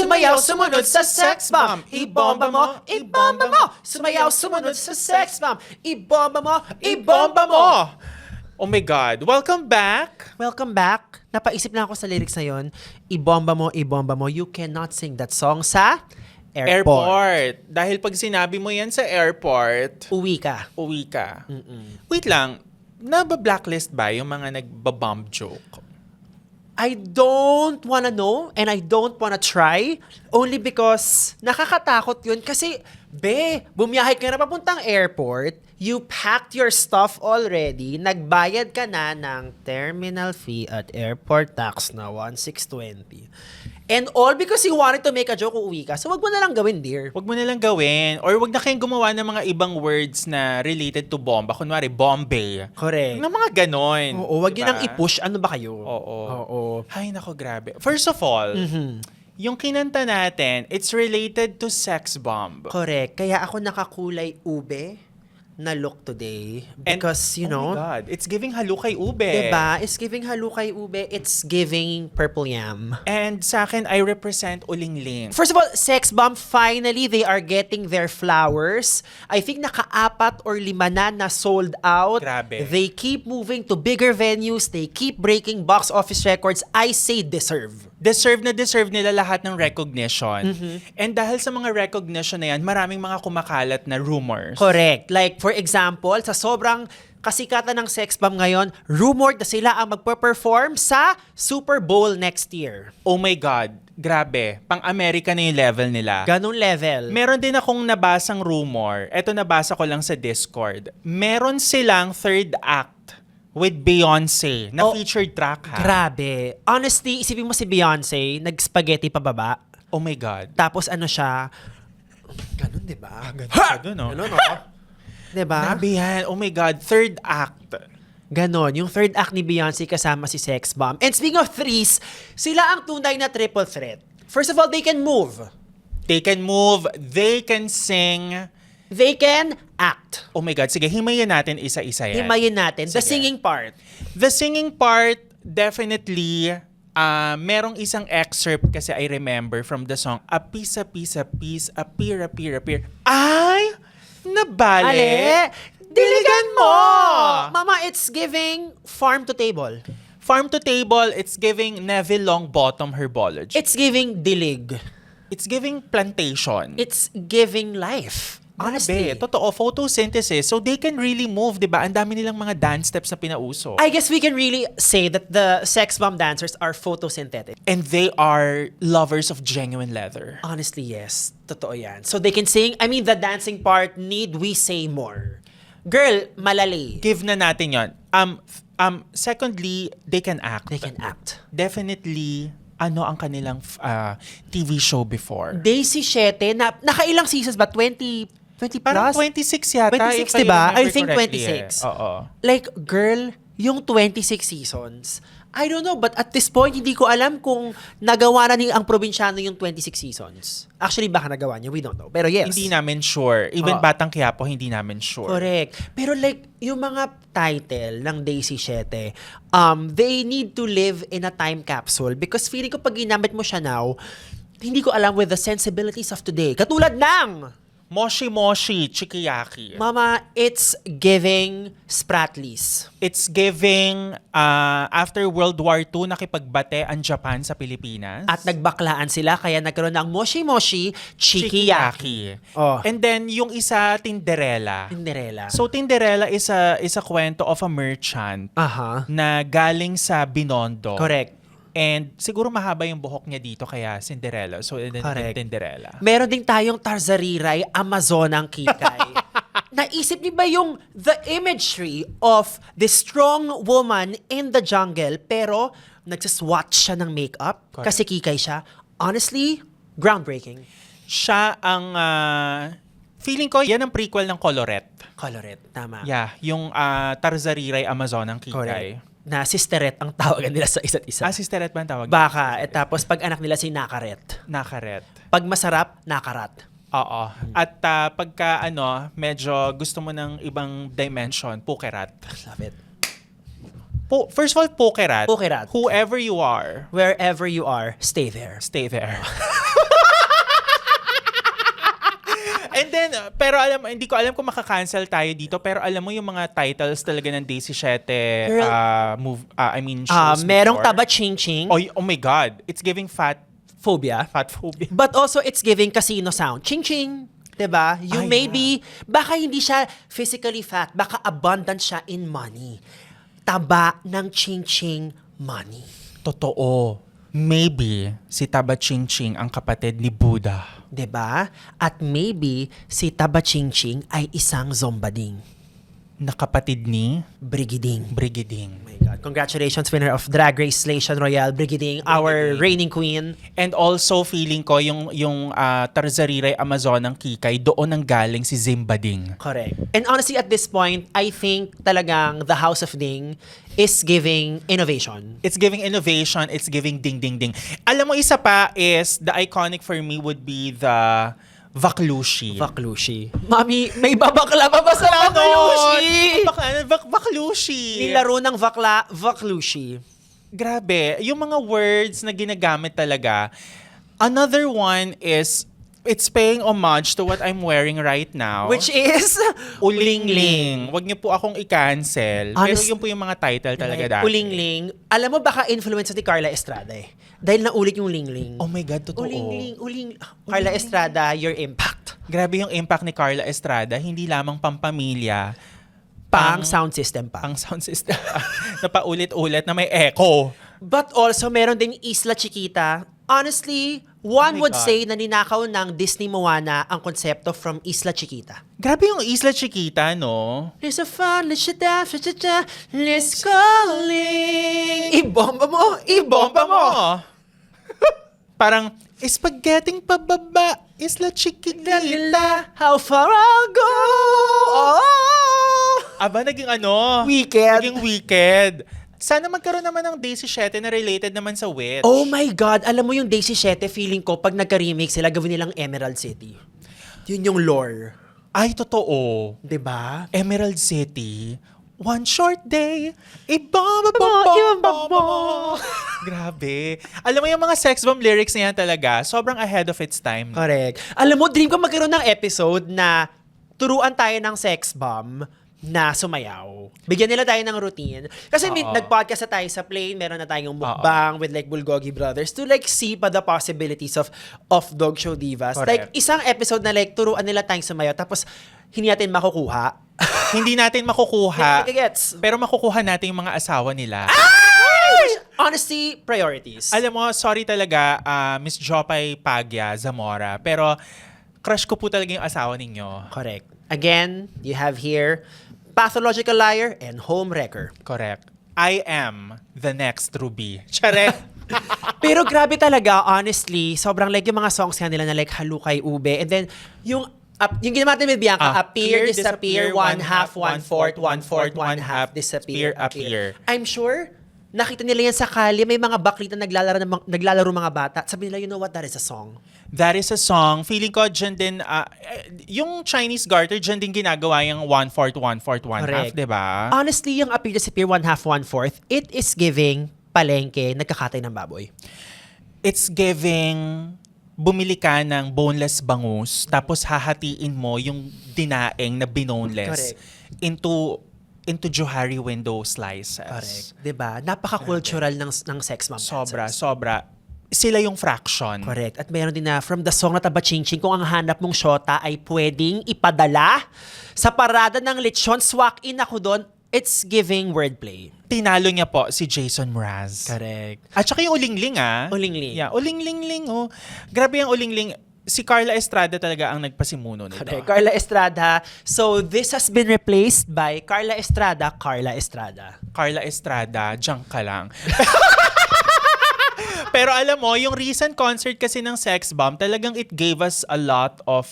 Sumayaw, sumunod sa sex bomb. Ibomba mo, ibomba mo. Sumayaw, sumunod sa sex bomb. Ibomba mo, ibomba mo. Oh my God. Welcome back. Welcome back. Napaisip lang ako sa lyrics na yun. Ibomba mo, ibomba mo. You cannot sing that song sa airport. Dahil pag sinabi mo yan sa airport, Uwi ka. uwi ka. Wait lang. Naba-blacklist ba yung mga nagba-bomb joke? I don't wanna know and I don't wanna try only because nakakatakot yun kasi, bumiyahe ka na papuntang airport, you packed your stuff already, nagbayad ka na ng terminal fee at airport tax na 1,620. And all because you wanted to make a joke kung uwi ka. So wag mo na lang gawin, dear. Wag mo nalang gawin. Or wag na kayong gumawa ng mga ibang words na related to bomba. Kunwari, Bombay. Correct. Na mga ganon. Oo, wag yun Diba? ang i-push. Ano ba kayo? Oo. Oo. Ay, nako, grabe. First of all, yung kinanta natin, it's related to sex bomb. Correct. Kaya ako nakakulay ube na look today. Because, you know, Oh my God, it's giving halukay ube. diba? It's giving halukay ube. It's giving purple yam. And sa akin, I represent ulingling. First of all, Sex Bomb, finally, they are getting their flowers. I think naka-4 or 5 na sold out. Grabe. They keep moving to bigger venues. They keep breaking box office records. I say deserve. Deserve nila lahat ng recognition. And dahil sa mga recognition na yan, maraming mga kumakalat na rumors. Correct. Like, for example, sa sobrang kasikatan ng Sex Bomb ngayon, rumored na sila ang magpe-perform sa Super Bowl next year. Oh my God, grabe. Pang-America na yung level nila. Ganong level. Meron din akong nabasang rumor. Ito nabasa ko lang sa Discord. Meron silang third act with Beyonce na Oh, featured track ha. Grabe. Honestly, isipin mo si Beyonce, nag-spaghetti pababa. Oh my God. Tapos ano siya, ganun, di ba? Ganun siya dun, oh. Ganun, di ba? Grabe yan. Oh my God. Third act. Ganon. Yung third act ni Beyonce kasama si Sex Bomb. And speaking of threes, sila ang tunay na triple threat. First of all, they can move. They can move. They can sing. They can act. Oh my God. Sige, himayin natin isa-isa yan. Himayin natin. The Sige. singing part. The singing part, definitely, merong isang excerpt kasi I remember from the song, a piece, appear. Ay! Nabali! Ale, diligan mo! Mama, it's giving farm to table. Farm to table, it's giving Neville Longbottom herbology. It's giving dilig. It's giving plantation. It's giving life. Honestly. Grabe, totoo, photosynthesis. So they can really move, di ba? Ang dami nilang mga dance steps na pinauso. I guess we can really say that the Sex Bomb dancers are photosynthetic. And they are lovers of genuine leather. Honestly, yes. Totoo yan. So they can sing. I mean, the dancing part, need we say more? Girl, malali. Give na natin yon. Secondly, they can act. They can act. Definitely, ano ang kanilang TV show before? Daisy Siete, nakailang seasons ba? 20 Parang plus? 26 yata. 26, if I diba? remember I think correctly, 26. Oo. Like, girl, yung 26 seasons, I don't know, but at this point, hindi ko alam kung nagawa na ni ang probinsyano yung 26 seasons. Actually, baka nagawa niya, we don't know. Pero yes. Hindi namin sure. Even Batang Quiapo, hindi namin sure. Correct. Pero like, yung mga title ng Daisy Siete, they need to live in a time capsule because feeling ko pag ginamit mo siya now, hindi ko alam with the sensibilities of today. Katulad ng Moshi Moshi, Chikiyaki. Mama, it's giving Spratlys. It's giving after World War II nakipagbate ang Japan sa Pilipinas. At nagbaklaan sila kaya nagkaroon ng Moshi Moshi Chikiyaki. Oh. And then yung isa Tinderella. Cinderella. So Tinderella is a kwento of a merchant Aha. na galing sa Binondo. Correct. And siguro mahaba yung buhok niya dito kaya Cinderella. So and then Correct. Tinderella. Meron din tayong Tarzariray, Amazonang Kikay. Naisip niyo ba yung the imagery of the strong woman in the jungle pero nagsaswatch siya ng makeup Correct. kasi Kikay siya? Honestly, groundbreaking. Siya ang feeling ko yan ang prequel ng Colorette. Colorette, tama. Yeah, yung Tarzariray Amazon ng Kikay. Correct. Na sisterette ang tawagan nila sa isa't isa. Sisterette ba ang tawag? Baka. At tapos pag anak nila si Nakaret. Nakaret. Pag masarap, Nakarat. Oo. At pagka medyo gusto mo ng ibang dimension, Pukerat. Love it. First of all, Pukerat. Pukerat. Whoever you are, Wherever you are, stay there. stay there. pero hindi ko alam kung makakancel tayo dito, pero alam mo yung mga titles talaga ng Day 17 Girl, shows merong before. Taba Ching Ching, Oh my God. It's giving fat phobia. phobia. But also, it's giving casino sound. Ching ching. 'Di ba? You Ay, may be, baka hindi siya physically fat, baka abundant siya in money. Taba ng ching ching money. Totoo. Maybe si Taba Ching Ching ang kapatid ni Buddha. 'Di ba? At maybe si Taba Ching Ching ay isang zombading. Na kapatid ni Brigiding. Brigiding. Oh my God. Congratulations, winner of Drag Race Station Royale, Brigiding, our reigning queen. And also feeling ko yung Tarzariray Amazon ng Kikay, doon ang galing si Zimbading. Correct. And honestly, at this point, I think talagang the House of Ding is giving innovation. It's giving innovation, it's giving ding ding ding. Alam mo, isa pa is, the iconic for me would be the Vaklushi. Vaklushi. Mami, may babakla pa ba sa Vaklushi? Vaklushi. Nilaro ng Vaklushi. Grabe, yung mga words na ginagamit talaga. Another one is, it's paying homage to what I'm wearing right now. Which is Ulingling. Huwag niyo po akong i-cancel. Pero Honest- yun po yung mga title talaga dati. Ulingling. Alam mo, baka influence ni Carla Estrada eh. Dahil naulit yung Lingling. Oh my God, totoo. Uling. Carla Estrada, your impact. Grabe yung impact ni Carla Estrada. Hindi lamang pampamilya, Pang sound system pa. pang sound system. Na paulit-ulit na may echo. But also, meron ding Isla Chiquita. Honestly, one my would God. say na ninakaw ng Disney Moana ang konsepto from Isla Chiquita. Grabe yung Isla Chiquita, no? There's a fun, let's calling. Ibomba mo! Ibomba mo! Parang, spaghetti pababa, Isla Chiquita. Dalila, how far I'll go. Oh! Aba, naging ano? Wicked. Naging wicked. Sana magkaroon naman ng Day 17 na related naman sa Witch. Oh my God! Alam mo yung Day 17, feeling ko pag nagka-remake sila, gawin nilang Emerald City. Yun yung lore. Ay, totoo. 'Di ba? Emerald City, one short day, ibomba Grabe. Alam mo yung mga sex bomb lyrics na yan talaga, sobrang ahead of its time. Correct. Alam mo, dream ko magkaroon ng episode na turuan tayo ng sex bomb na sumayaw. Bigyan nila tayo ng routine. Kasi nag-podcast na tayo sa plane, meron na tayong mukbang with like Bulgogi Brothers to like see pa the possibilities of Dog Show Divas. Correct. Like isang episode na like turuan nila tayong sumayaw tapos hindi natin makukuha. Hindi natin makukuha, Gets? pero makukuha natin yung mga asawa nila. Honestly, priorities. Alam mo, sorry talaga, Miss Jopay Pagya Zamora, pero crush ko po talaga yung asawa ninyo. Correct. Again, you have here Pathological Liar and Home Wrecker. Correct. I am the next Ruby. Charet! Pero grabe talaga, honestly, sobrang like yung mga songs nga nila na like Halukay Ube. And then, yung ginawa natin with Bianca, appear, disappear, one half, one fourth, one half, disappear, appear. I'm sure, nakita nila yan sa kalye, may mga baklita naglalaro mga bata. Sabi nila, you know what, that is a song. That is a song. Feeling ko dyan din, yung Chinese garter, dyan din ginagawa yung one-fourth, one half, Correct. diba? Honestly, yung appear, disappear, one half, one fourth, it is giving palengke, nagkakatay ng baboy. It's giving, bumili ka ng boneless bangus, tapos hahatiin mo yung dinaeng na binoneless Correct. into Johari window slices. Correct. Diba? Napaka-cultural ng sex mom dancers. Sobra. Sila yung fraction. Correct. At mayroon din na from the song na Taba Ching Ching, kung ang hanap mong shota ay pwedeng ipadala sa parada ng lechon, swak in ako doon, it's giving wordplay. Tinalo niya po si Jason Mraz. Correct. At saka yung ulingling Ulingling. Yeah, ulingling oh. Grabe yung ulingling. Si Carla Estrada talaga ang nagpasimuno nito. Correct. Carla Estrada. So this has been replaced by Carla Estrada. Carla Estrada, diyan ka lang. Pero alam mo, yung recent concert kasi ng Sex Bomb, talagang it gave us a lot of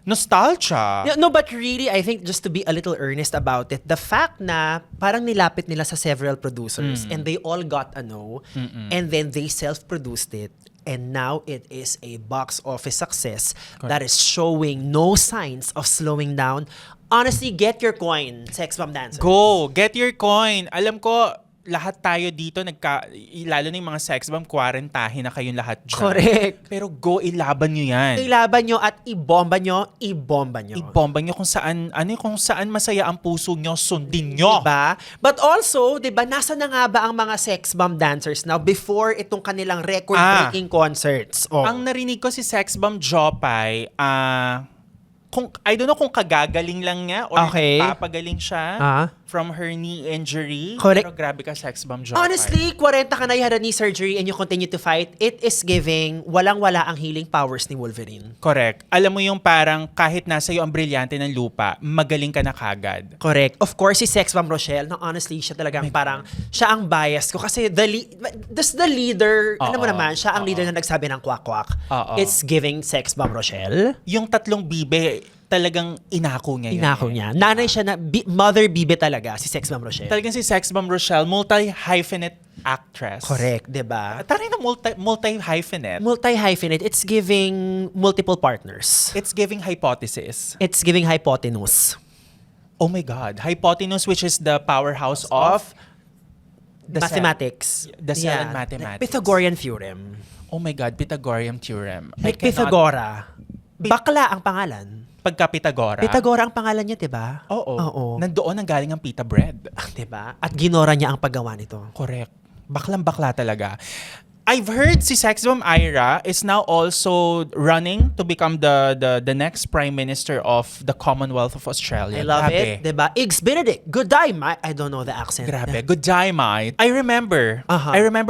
nostalgia. No, but really, I think just to be a little earnest about it, the fact na parang nilapit nila sa several producers and they all got a no and then they self-produced it and now it is a box office success that is showing no signs of slowing down. Honestly, get your coin, Sex Bomb dancers. Go, get your coin. Alam ko, lahat tayo dito, lalo na yung mga sex bomb, quarantahin na kayong lahat dyan. Correct. Pero go, ilaban nyo yan. Ilaban nyo at ibomba nyo, ibomba nyo. Ibomba nyo kung saan masaya ang puso nyo, sundin nyo. Diba? But also, diba, nasa na nga ba ang mga sex bomb dancers now before itong kanilang record-breaking concerts? Oh. Ang narinig ko si Sex Bomb Jopay, I don't know kung kagagaling lang niya or Okay. papagaling siya from her knee injury. Correct. Pero grabe ka, Sex Bomb Jopay. Honestly, 40 ka na, you had a knee surgery and you continue to fight, it is giving walang-wala ang healing powers ni Wolverine. Correct. Alam mo yung parang kahit nasa iyo ang brilyante ng lupa, magaling ka na kagad. Correct. Of course, si Sex Bomb Rochelle, no, honestly, siya talagang parang, siya ang bias ko. Kasi the leader, ano mo naman, siya ang leader na nagsabi ng kwak-kwak. It's giving Sex Bomb Rochelle. Yung tatlong bibe, talagang inako niya yun. Inako niya. Nanay siya na, mother bibe talaga, si Sex Bomb Rochelle. Talagang si Sex Bomb Rochelle, multi-hyphenate actress. Correct, diba? Taray na multi-hyphenate. Multi-hyphenate, it's giving multiple partners. It's giving hypothesis. It's giving hypotenuse. Oh my God. Hypotenuse, which is the powerhouse of the Mathematics. The cell and mathematics. Pythagorean theorem. Oh my God, Pythagorean theorem. Like Pythagora. Bakla ang pangalan. Pagka Pythagora. Pythagora ang pangalan niya, diba? Oo. Nandoon ang galing ang pita bread. Diba? At ginora niya ang paggawa nito. Correct. Baklang-bakla talaga. I've heard si Sex Bomb Ira is now also running to become the next Prime Minister of the Commonwealth of Australia. I love Grabe. it. Diba? Igs Benedict. Good day, mate. I don't know the accent. Grabe. Good day, mate. I remember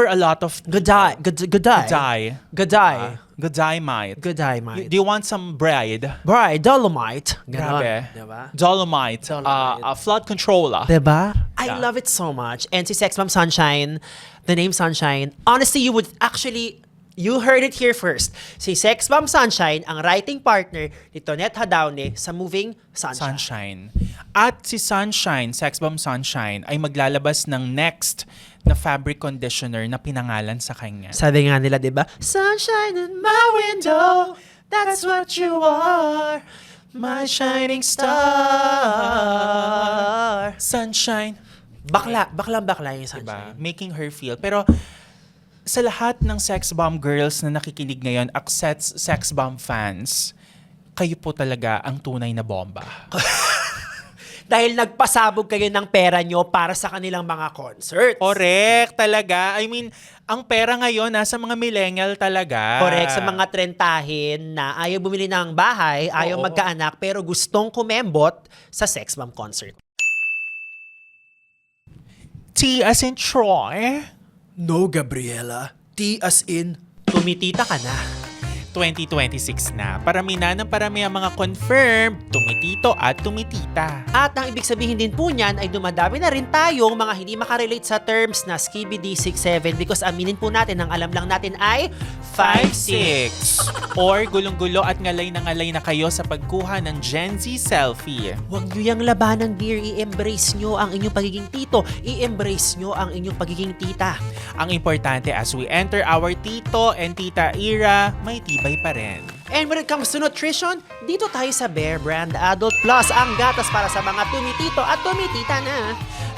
a lot of... Good day. Good day. Good day. Good day. Good day, mate. Good day, mate. Do you want some bread? Right, Dolomite. Ganon. Grabe. Diba? Dolomite. A flood controller. Diba? I Yeah. love it so much. And si Sex Bomb Sunshine, the name Sunshine, honestly, you heard it here first. Si Sex Bomb Sunshine, ang writing partner ni Tonette Hadaune sa moving Sunshine. Sunshine. At si Sunshine, Sex Bomb Sunshine, ay maglalabas ng next na fabric conditioner na pinangalan sa kanya. Sabi nga nila, diba? Sunshine in my window, that's what you are, my shining star. Sunshine. Bakla yung Diba? Sunshine. Making her feel. Pero sa lahat ng Sex Bomb girls na nakikinig ngayon, accepts Sex Bomb fans, kayo po talaga ang tunay na bomba. Dahil nagpasabog kayo ng pera nyo para sa kanilang mga concerts. Correct, talaga. I mean, ang pera ngayon nasa mga millennial talaga. Correct, sa mga trentahin na ayaw bumili ng bahay, ayaw Oo. magkaanak, pero gustong kumembot sa Sex Bomb concert. T as in Troy. No, Gabriela. T as in, tumitita ka na. 2026 na. Parami na ng parami ang mga confirmed, tumitito at tumitita. At ang ibig sabihin din po niyan ay dumadami na rin tayong mga hindi makarelate sa terms na skibidi 6'7" because aminin po natin, ang alam lang natin ay 5'6". 5'6". Or gulong-gulo at ngalay na kayo sa pagkuha ng Gen Z selfie. Huwag nyo yung labanan, dear. I-embrace nyo ang inyong pagiging tito. I-embrace nyo ang inyong pagiging tita. Ang importante as we enter our tito and tita era, may tibay pa rin. And when it comes to nutrition, dito tayo sa Bear Brand Adult Plus, ang gatas para sa mga tumitito at tumitita na.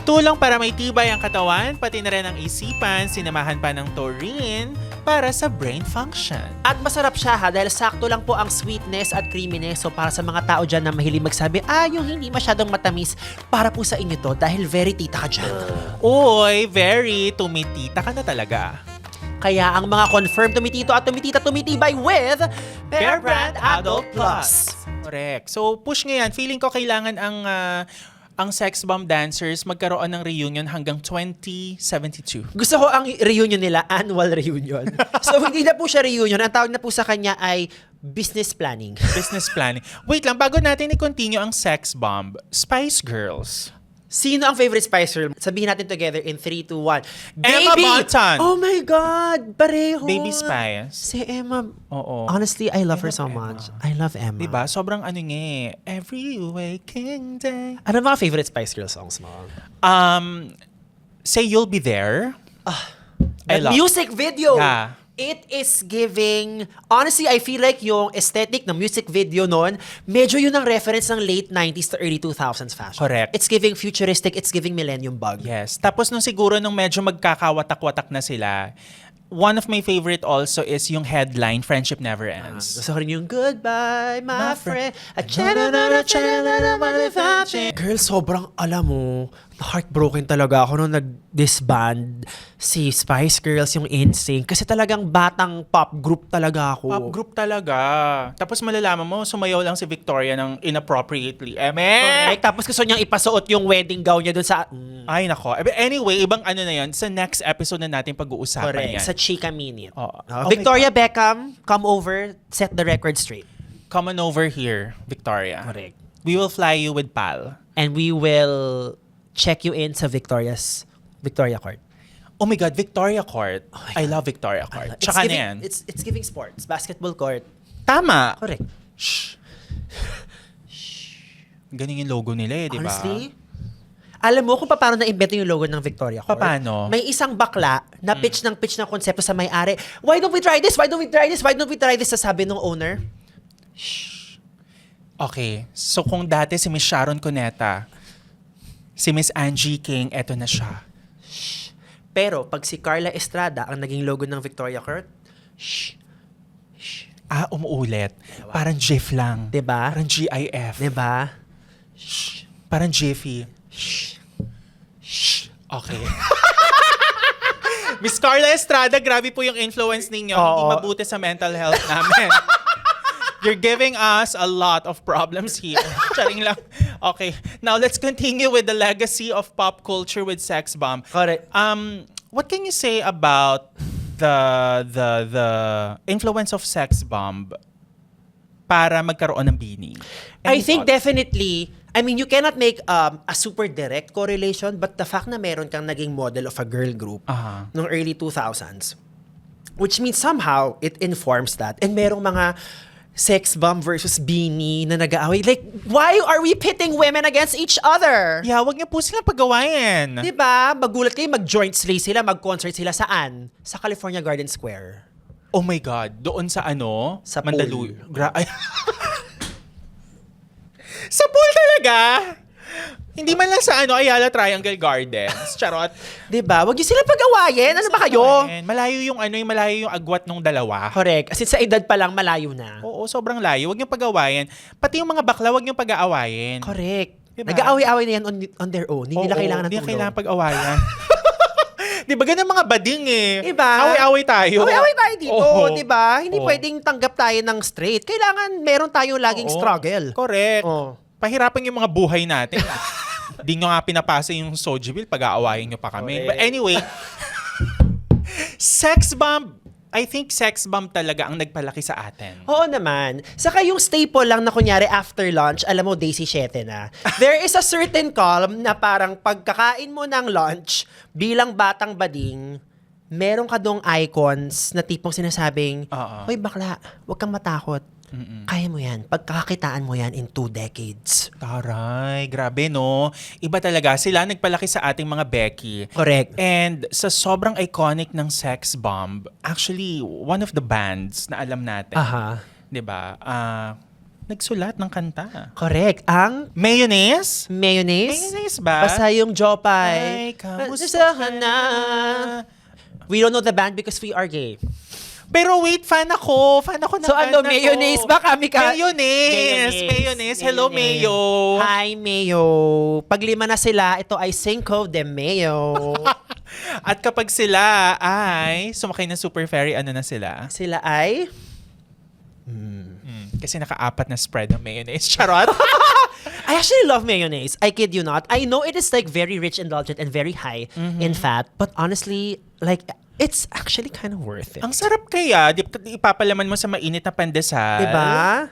Tulong para may tibay ang katawan, pati na rin ang isipan, sinamahan pa ng taurine para sa brain function. At masarap siya ha, dahil sakto lang po ang sweetness at creaminess. So para sa mga tao dyan na mahilig magsabi, yung hindi masyadong matamis, para po sa inyo to dahil very tita ka dyan. Uy, very tumitita ka na talaga. Kaya ang mga confirmed tumitito at tumitibay with Bear Brand Adult Plus. Correct. So push ngayon, feeling ko kailangan ang Sex Bomb dancers magkaroon ng reunion hanggang 2072. Gusto ko ang reunion nila, annual reunion. So hindi na po siya reunion, ang tawag na po sa kanya ay business planning. Business planning. Wait lang, bago natin i-continue ang Sex Bomb, Spice Girls. Sino ang favorite Spice Girl? Sabihin natin together in 3, 2, 1. Emma Bunton! Oh my God! Pareho! Baby Spice. Si Emma. Oo. Honestly, I love her so Emma. much. I love Emma. Diba? Sobrang ano nga every waking day. Ano mga favorite Spice Girl songs mo? Say You'll Be There. I The love. music video! Yeah. It is giving, honestly, I feel like yung aesthetic ng music video nun, medyo yun ang reference ng late 90s to early 2000s fashion. Correct. It's giving futuristic, it's giving millennium bug. Yes. Tapos nung siguro nung medyo magkakawatak-watak na sila, one of my favorite also is yung headline, Friendship Never Ends. Gusto ko rin yung goodbye, my friend. Girl, sobrang alam mo, heartbroken talaga ako nung nag-disband si Spice Girls, yung NSYNC. Kasi talagang batang pop group talaga ako. Pop group talaga. Tapos malalaman mo, sumayaw lang si Victoria ng inappropriately. Correct. Tapos gusto niyang ipasuot yung wedding gown niya dun sa... Ay, nako. Anyway, ibang ano na yan. Sa next episode na natin pag-uusapan Correct. yan. Sa Chika Minute. Oh. Victoria Beckham, come over, set the record straight. Come on over here, Victoria. Correct. We will fly you with PAL. And we will check you in sa Victoria Court. Oh my God, Victoria Court. my I love Victoria Court. It's Tsaka giving, na yan. It's giving sports. Basketball court. Tama. Correct. Shh. Ganun yung logo nila eh, di ba? Honestly, alam mo kung paano na-invento yung logo ng Victoria Court? Paano? May isang bakla na pitch ng konsepto sa may-ari. Why don't we try this? Why don't we try this? Why don't we try this? Sasabi ng owner. Okay. So kung dati si Miss Sharon Cuneta, si Miss Angie King, eto na siya. Pero pag si Carla Estrada ang naging logo ng Victoria Court, Ah, umuulit. Parang GIF lang. Diba? Parang GIF. diba? Parang Jiffy. Okay. Miss Carla Estrada, grabe po yung influence ninyo. Hindi Oo. mabuti sa mental health namin. You're giving us a lot of problems here. Charing lang. Okay. Now, let's continue with the legacy of pop culture with Sex Bomb. Correct. What can you say about the influence of Sex Bomb para magkaroon ng BINI? I think definitely, I mean, you cannot make a super direct correlation, but the fact na meron kang naging model of a girl group Aha. noong early 2000s, which means somehow it informs that. And merong mga Sex Bomb versus BINI na nag-aaway. Like, why are we pitting women against each other? Yeah, wag niyo po silang pagawain. Diba? Magulat kayo, mag-joint slay sila, mag-concert sila saan? Sa California Garden Square. Oh my God. Doon sa ano? Sa Mandaluyong. pool. Ay. Sa pool talaga? Hindi man lang sa ano, Ayala Triangle Gardens. Charot. Diba? Wag niyo sila pag-awayin. Ano ba kayo? Malayo yung ano, malayo yung agwat ng dalawa. Correct. Kasi sa edad pa lang, malayo na. Oo, sobrang layo. Huwag niyong pag-awayan. Pati yung mga bakla, huwag niyong pag-aawayin. Correct. Diba? Nag-aaway-away na yan on their own. Hindi nila Oo, kailangan ng hindi tulong. kailangan pag-awayan. Di ba ganun mga bading eh? Diba? Away-away tayo. Away-away tayo dito, Oo. diba? Hindi Oo. pwedeng tanggap tayo ng straight. Kailangan meron tayong laging Oo. struggle. Correct. Oo. Pahirapan yung mga buhay natin. Di nyo nga pinapasa yung Soji Bill, pag-aawayin nyo pa kami. Correct. But anyway, Sex Bomb, I think Sex Bomb talaga ang nagpalaki sa atin. Oo naman. Saka yung staple lang na kunyari after lunch, alam mo, Daisy 7 na. There is a certain calm na parang pagkakain mo ng lunch, bilang batang bading, meron ka dong icons na tipong sinasabing, Oo. Hoy bakla, huwag kang matakot. Kaya mo yan. Pagkakakitaan mo yan in 2 decades. Taray, grabe no. Iba talaga. Sila nagpalaki sa ating mga Becky. Correct. And sa sobrang iconic ng Sex Bomb, actually, one of the bands na alam natin, Aha. 'di ba? Nagsulat ng kanta. Correct. Ang Mayonnaise? mayonnaise. Mayonnaise ba? Basta yung Jopay. Ay, kamusta Kamusta ka na? We don't know the band because we are gay. Pero wait, fan ako. Fan ako ng So ano, band na mayonnaise to. ba kami ka? Mayonnaise. Hello, Mayo. Hi, Mayo. Pag 5 na sila, ito ay Cinco de Mayo. At kapag sila ay sumakay ng Super Ferry, ano na sila? Sila ay... Kasi naka-4 na spread ng mayonnaise. Charot. I actually love mayonnaise. I kid you not. I know it is like very rich, indulgent, and very high in fat. But honestly, like, it's actually kind of worth it. Ang sarap kaya. Ipapalaman mo sa mainit na pandesal. Diba?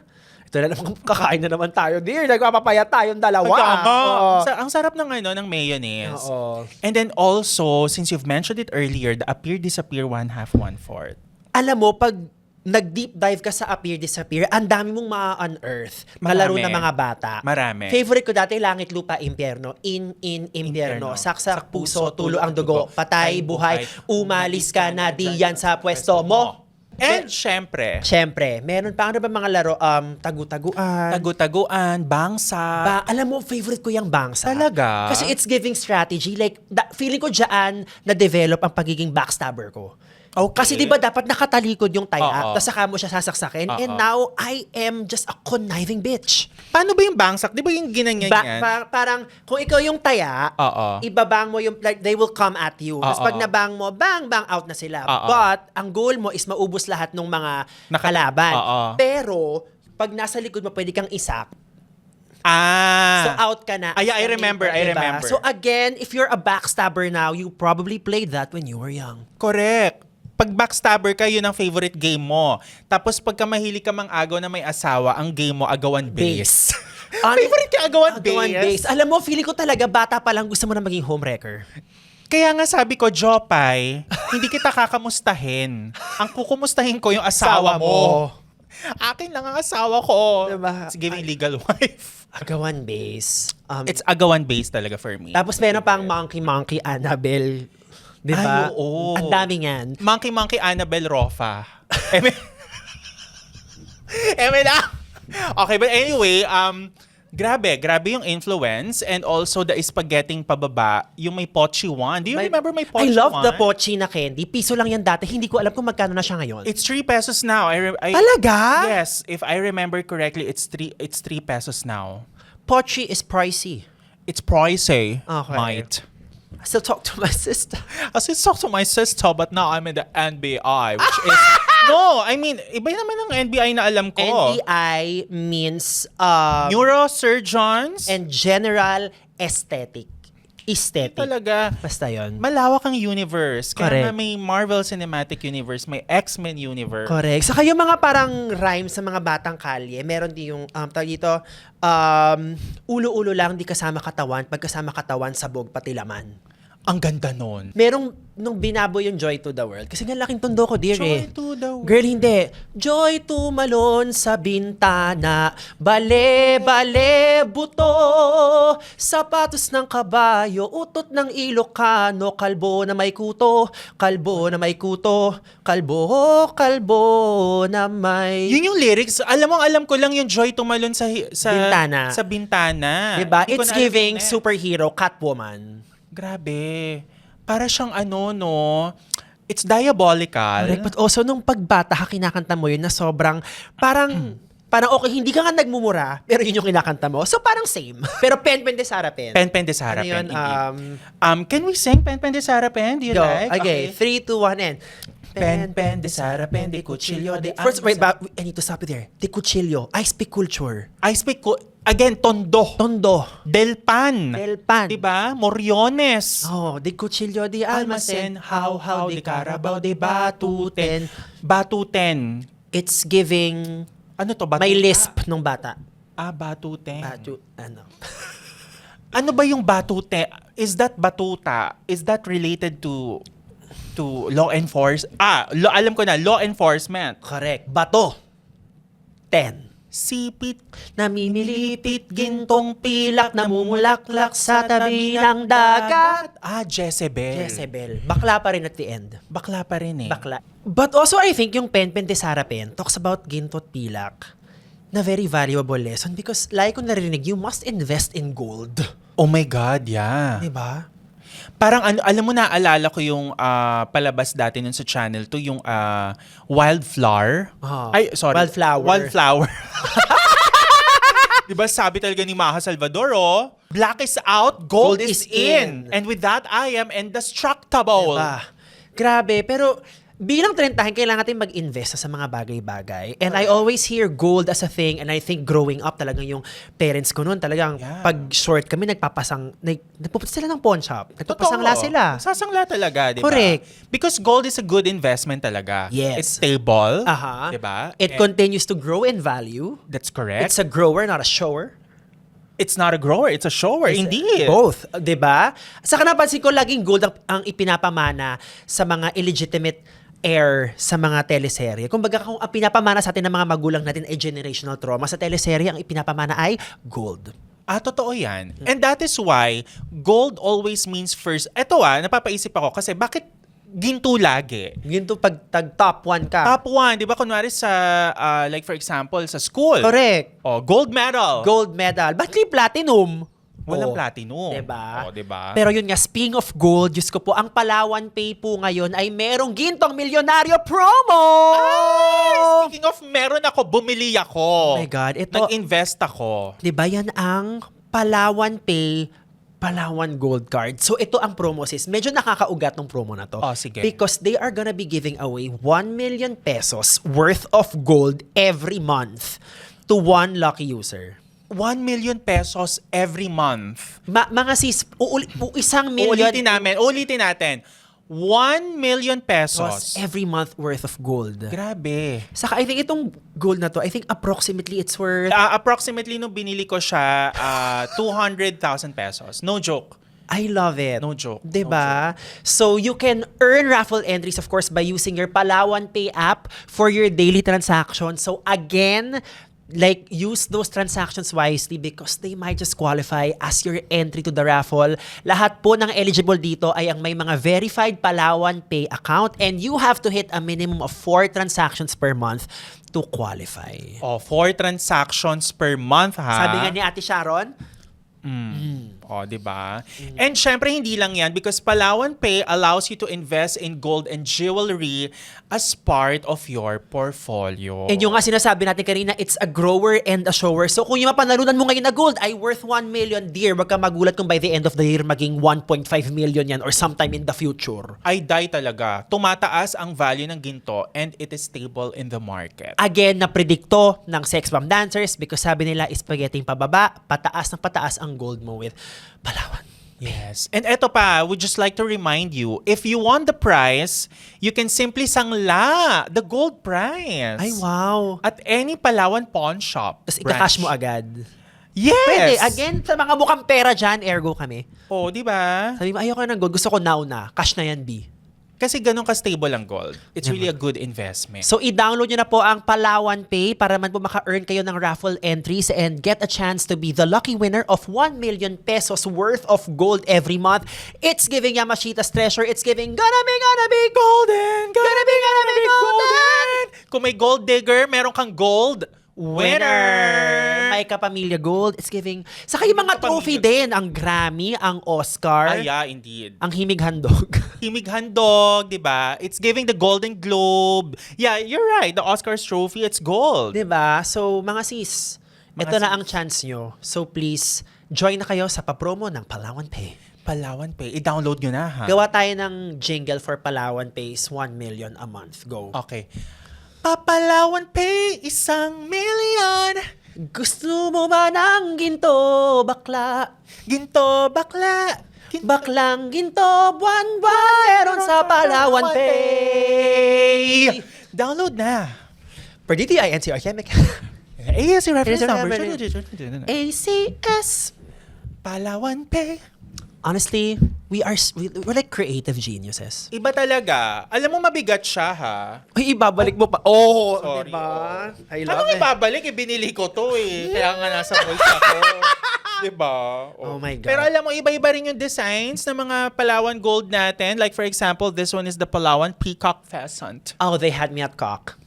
Ito na naman, kakain na naman tayo, dear. Nagpapapayat tayong dalawa. Tama. Oo. Ang sarap ng ano ng mayonnaise. Oo. And then also, since you've mentioned it earlier, the appear, disappear, 1/2, 1/4. Alam mo, pag nag-deep dive ka sa Appear, Disappear, ang dami mong ma-unearth. Marami. Malaro ng mga bata. Marami. Favorite ko dati, Langit, Lupa, Impyerno. In, Impyerno. Impyerno. Saksak, puso, tulo ang dugo. Patay, buhay. Umalis ka na diyan sa pwesto mo. And syempre, Meron pa ano ba mga laro? Tagu-taguan. tagu-taguan, bangsa. Alam mo, favorite ko yung bangsa. Talaga? Kasi it's giving strategy. Like, feeling ko dyan na-develop ang pagiging backstabber ko. Okay. Kasi di ba dapat nakatalikod yung tie-up, Oo. tapos saka mo siya sasaksakin, Oo. and now I am just a conniving bitch. Paano ba yung bangsak? Di ba yung ginanyan yan? Parang, kung ikaw yung taya, Oo. ibabang mo yung, like, they will come at you. Tapos Oo. pag nabang mo, bang, out na sila. Oo. But, ang goal mo is maubos lahat ng mga kalaban. Oo. Pero, pag nasa likod mo, pwede kang isak. Ah. So out ka na. I remember. Diba? So again, if you're a backstabber now, you probably played that when you were young. Correct. Pag backstabber ka, yun ang favorite game mo. Tapos pagka mahilig ka mang agaw na may asawa, ang game mo, agawan base. Favorite ka agawan base? Alam mo, feeling ko talaga, bata pa lang gusto mo na maging homewrecker. Kaya nga sabi ko, Jopay, hindi kita kakamustahin. Ang kukumustahin ko yung asawa mo. Akin lang ang asawa ko. Diba? It's giving legal wife. Agawan base. It's agawan base talaga for me. Tapos meron pang Monkey Annabelle. Di ba? Ay, oo. Ang dami yan. Monkey Annabelle Rofa. Eme na. Okay, but anyway, grabe yung influence, and also the spaghetting pababa, yung may Pochi one. Do you remember may I Pochi love one? the Pochi na candy. Piso lang yan dati. Hindi ko alam kung magkano na siya ngayon. It's 3 pesos now. Talaga? Yes, if I remember correctly, it's 3 pesos now. Pochi is pricey. It's pricey, Okay. might. I still talk to my sister. I still talk to my sister, but now I'm in the NBI, which is... No, I mean, iba naman ang NBI na alam ko. NBI means Neurosurgeons. and general aesthetic. Aesthetic. Talaga. Basta yun. Malawak ang universe. Kaya Correct. nga may Marvel Cinematic Universe, may X-Men Universe. Correct. Saka yung mga parang rhymes sa mga batang kalye, meron din yung, tawag dito, ulo-ulo lang, di kasama katawan, pag kasama katawan, sabog, pati laman. Ang ganda nun. Merong, nung binabo yung Joy to the World, kasi nga laking tondo ko, dear Joy eh. to the world. Girl, hindi. Joy tumalon sa bintana, bale, buto, sapatos ng kabayo, utot ng Ilocano, kalbo na may kuto, kalbo na may kuto, kalbo na may... Yun yung lyrics. Alam ko lang yung Joy tumalon sa Bintana. Sa bintana. Diba? Hindi ko It's na alam giving yun eh. superhero, Catwoman. Grabe. Para siyang it's diabolical. Correct. But also, nung pagbata ka, kinakanta mo yun na sobrang, parang okay, hindi ka nga nagmumura, pero yun yung kinakanta mo. So, parang same. Pero Pen de Sara Pen. Pen de Sara Ano yun? Pen. Can we sing Pen de Sara Pen? Do you Go. like? Okay, 3, 2, 1, and... Pen de Sara Pen de Cuchillo de... First, wait, I need to stop you there. De Cuchillo. I speak culture. I speak... Again, Tondo. Tondo. Delpan. Delpan. Diba? Moriones. Oh, de Cuchillo, de Almacen. How, de Carabao, de Batuten. Batuten. It's giving... Ano to? Batuta? May lisp nung bata. Batuten. Ano? Ano ba yung batute? Is that batuta? Is that related to law enforcement? Alam ko na, law enforcement. Correct. Bato. 10. Sipit. Namimilipit, gintong pilak, namumulaklak sa tabi ng dagat. Jezebel. Jezebel. Bakla pa rin at the end. Bakla pa rin eh. Bakla. But also, I think yung Pen de Sara Pen talks about ginto at pilak na very valuable lesson because like kung narinig, you must invest in gold. Oh my God, yeah. Diba? Parang alam mo, naalala ko yung palabas dati nun sa Channel 2, yung Wildflower. Ay, sorry. Wildflower. Diba sabi talaga ni Maha Salvador, black is out, gold is in. And with that, I am indestructible. Diba? Grabe, pero bilang trentahin, kailangan natin mag-invest sa mga bagay-bagay. And I always hear gold as a thing, and I think growing up talagang yung parents ko noon, talagang pag short kami, nagpupunta sila ng pawn shop. Nagpapasangla sila. Sasangla talaga, di ba? Correct. Because gold is a good investment talaga. Yes. It's stable. Aha. Di ba? It continues to grow in value. That's correct. It's a grower, not a shower. It's not a grower, it's a shower. Indeed. Both. Diba? Saka napansin ko, laging gold ang ipinapamana sa mga illegitimate air sa mga teleserye. Kumbaga kung ang pinapamana sa atin ng mga magulang natin ay generational trauma, sa teleserye ang ipinapamana ay gold. Totoo yan. And that is why gold always means first. Ito napapaisip ako kasi bakit ginto lagi? Ginto pag top 1 ka. Top 1, di ba kunwari sa, like for example, sa school. Correct. Gold medal. Gold medal. Ba't di platinum? Walang Oh, platinum. Diba? Diba? Pero yun nga, speaking of gold, Diyos ko po, ang Palawan Pay po ngayon ay merong gintong milyonaryo promo! Speaking of, meron ako, bumili ako. Oh my God, ito, Nag-invest ako. diba yan ang Palawan Pay Palawan Gold Card. So ito ang promo sis. Medyo nakakaugat ng promo na to. Sige. Because they are gonna be giving away 1 million pesos worth of gold every month to one lucky user. 1 million pesos every month. Mga sis, isang million Ulitin natin. 1 million pesos. every month worth of gold. Grabe. Saka I think itong gold na to, I think approximately it's worth... Approximately nung binili ko siya, 200,000 pesos. No joke. I love it. No joke. Diba? So you can earn raffle entries, of course, by using your Palawan Pay app for your daily transactions. So again, like, use those transactions wisely because they might just qualify as your entry to the raffle. Lahat po ng eligible dito ay ang may mga verified Palawan Pay account and you have to hit a minimum of 4 transactions per month to qualify. 4 transactions per month, ha? Sabi nga ni Ate Sharon, Diba? And syempre, hindi lang yan because Palawan Pay allows you to invest in gold and jewelry as part of your portfolio. and yung nga sinasabi natin kanina, it's a grower and a shower. So kung yung mapanalunan mo ngayon na gold ay worth 1 million, dear, wag ka magulat kung by the end of the year maging 1.5 million yan or sometime in the future. Ay, die talaga. Tumataas ang value ng ginto and it is stable in the market. Again, napredikto ng sex bomb dancers because sabi nila, spaghetti pababa, pataas ng pataas ang gold mo with Palawan. Yes. And eto pa, would just like to remind you, if you won the prize, you can simply sangla the gold prize. Ay, wow. At any Palawan pawn shop. Tapos ika-cash mo agad. Yes! Pwede. Again, sa mga mukhang pera dyan, ergo kami. Di ba? Sabi mo, ayoko ng gold. Gusto ko now na. Cash na yan, B. Kasi ganun ka-stable ang gold. It's really a good investment. So, i-download nyo na po ang Palawan Pay para man po maka-earn kayo ng raffle entries and get a chance to be the lucky winner of 1 million pesos worth of gold every month. It's giving Yamashita's treasure. It's giving gonna be golden. Gonna be golden. Kung may gold digger, meron kang gold winner. May kapamilya gold. It's giving... Saka yung mga trophy din. Ang Grammy, ang Oscar, Yeah, indeed. ang Himig Handog. Himig Handog, di ba? It's giving the Golden Globe. Yeah, you're right. The Oscars trophy, it's gold. Diba? So, mga sis, ito na ang chance nyo. So, please, join na kayo sa papromo ng Palawan Pay. Palawan Pay. I-download nyo na, ha? Gawa tayo ng jingle for Palawan Pay's 1 million a month. Go. Okay. Papalawan Pay, 1 million. Gusto mo ba ng ginto, bakla? Ginto, bakla. Baklang ginto, buwan-buwan, meron sa Palawan Pay. Download na. Per DTI NCR Chemical. AS reference AS number. ACS. Palawan Pay. Honestly, we're like creative geniuses. Iba talaga. Alam mo, mabigat siya, ha? Ay, ibabalik mo pa. Oh, Sorry. diba? I Anong love it. ibabalik? Binili ko to, eh. Kaya nga nasa voice ako. Diba? Oh my God. Pero alam mo, iba-iba rin yung designs ng mga Palawan gold natin. Like for example, this one is the Palawan Peacock Pheasant. Oh, they had me at cock.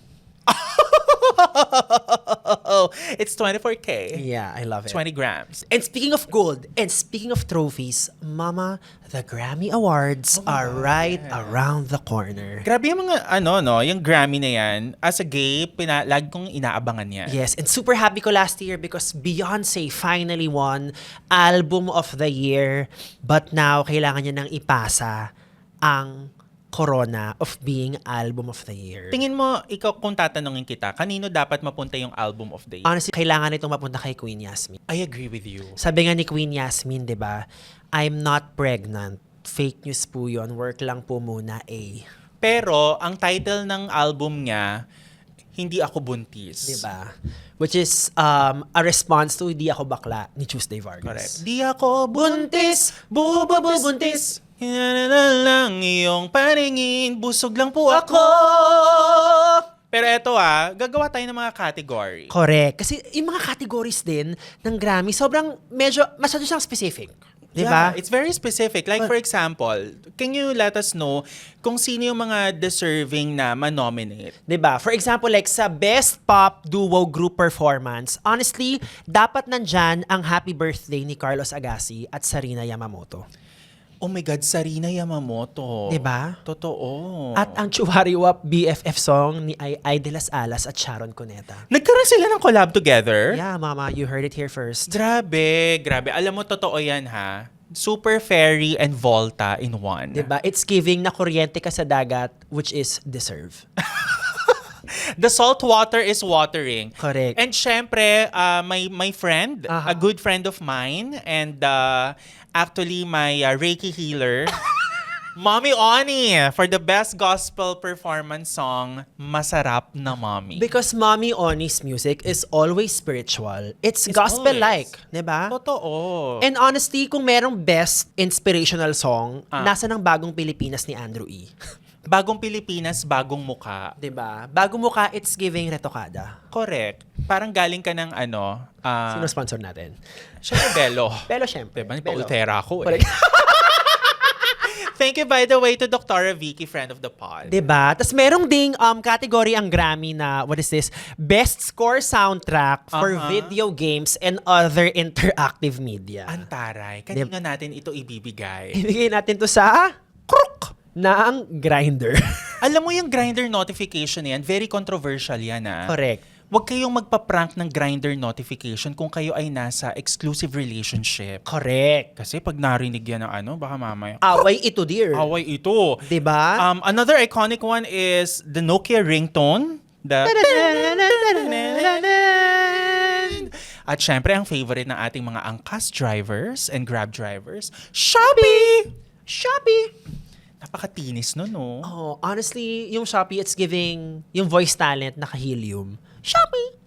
It's 24K. Yeah, I love it. 20 grams. And speaking of gold, and speaking of trophies, Mama, the Grammy Awards are right around the corner. Grabe yung mga, yung Grammy na yan. As a gay, lagi kong inaabangan yan. Yes, and super happy ko last year because Beyonce finally won Album of the Year. But now, kailangan niya nang ipasa ang corona of being Album of the Year. Tingin mo, ikaw kung tatanungin kita, kanino dapat mapunta yung Album of the Year? Honestly, kailangan itong mapunta kay Queen Yasmin. I agree with you. Sabi nga ni Queen Yasmin, di ba? I'm not pregnant. Fake news po yun. Work lang po muna, Pero, ang title ng album niya, Hindi Ako Buntis. Diba? Which is a response to Di Ako Bakla ni Tuesday Vargas. Correct. Di ako buntis, buntis. Yan na lang iyong paningin, busog lang po ako. Pero eto gagawa tayo ng mga category. Correct. Kasi yung mga categories din ng Grammy, sobrang masyado siyang specific. Di ba? Yeah, it's very specific. Like for example, can you let us know kung sino yung mga deserving na ma-nominate? 'Di ba? For example, like sa Best Pop Duo Group Performance, honestly, dapat nandyan ang Happy Birthday ni Carlos Agassi at Sarina Yamamoto. Oh my God, Sarina Yamamoto. 'Di ba? Totoo. At ang Chuwariwap BFF song ni Ay de las Alas at Sharon Cuneta. Nagkaroon sila ng collab together? Yeah, mama, you heard it here first. Grabe. Alam mo, totoo yan ha. Super Fairy and Volta in one. 'Di ba? It's giving na kuryente ka sa dagat, which is deserve. The salt water is watering. Correct. And syempre, my friend, a good friend of mine, and actually my Reiki healer, Mommy Oni, for the best gospel performance song, Masarap na Mommy. Because Mommy Oni's music is always spiritual. It's It's gospel-like, always. 'di ba? Totoo. And honestly, kung merong best inspirational song, nasa ng Bagong Pilipinas ni Andrew E. Bagong Pilipinas, bagong muka. 'Di ba? Bagong mukha, it's giving retokada. Correct. Parang galing ka ng Sino sponsor natin? syempre Bello. Pero syempre. Diba? Bello. Pa-ultera ako eh. Correct. Thank you, by the way, to Dr. Vicky, friend of the pod. 'Di ba? Tapos merong ding category ang Grammy na, what is this? Best Score Soundtrack for Video Games and Other Interactive Media. Antaray, kanino natin ito ibibigay? Ibigay natin to sa Kruk ng Grindr. Alam mo yung Grindr notification na yan, very controversial yan Correct. Huwag kayong magpa-prank ng Grindr notification kung kayo ay nasa exclusive relationship. Correct. Kasi pag narinig yan ng baka mamaya, Away ito, dear. away ito. 'Di ba? Another iconic one is the Nokia ringtone. At syempre, ang favorite ng ating mga angkas drivers and grab drivers, Shopee! Shopee. Napakatinis nun, no? Oh, honestly, yung Shopee, it's giving yung voice talent na ka-helium. Shopee.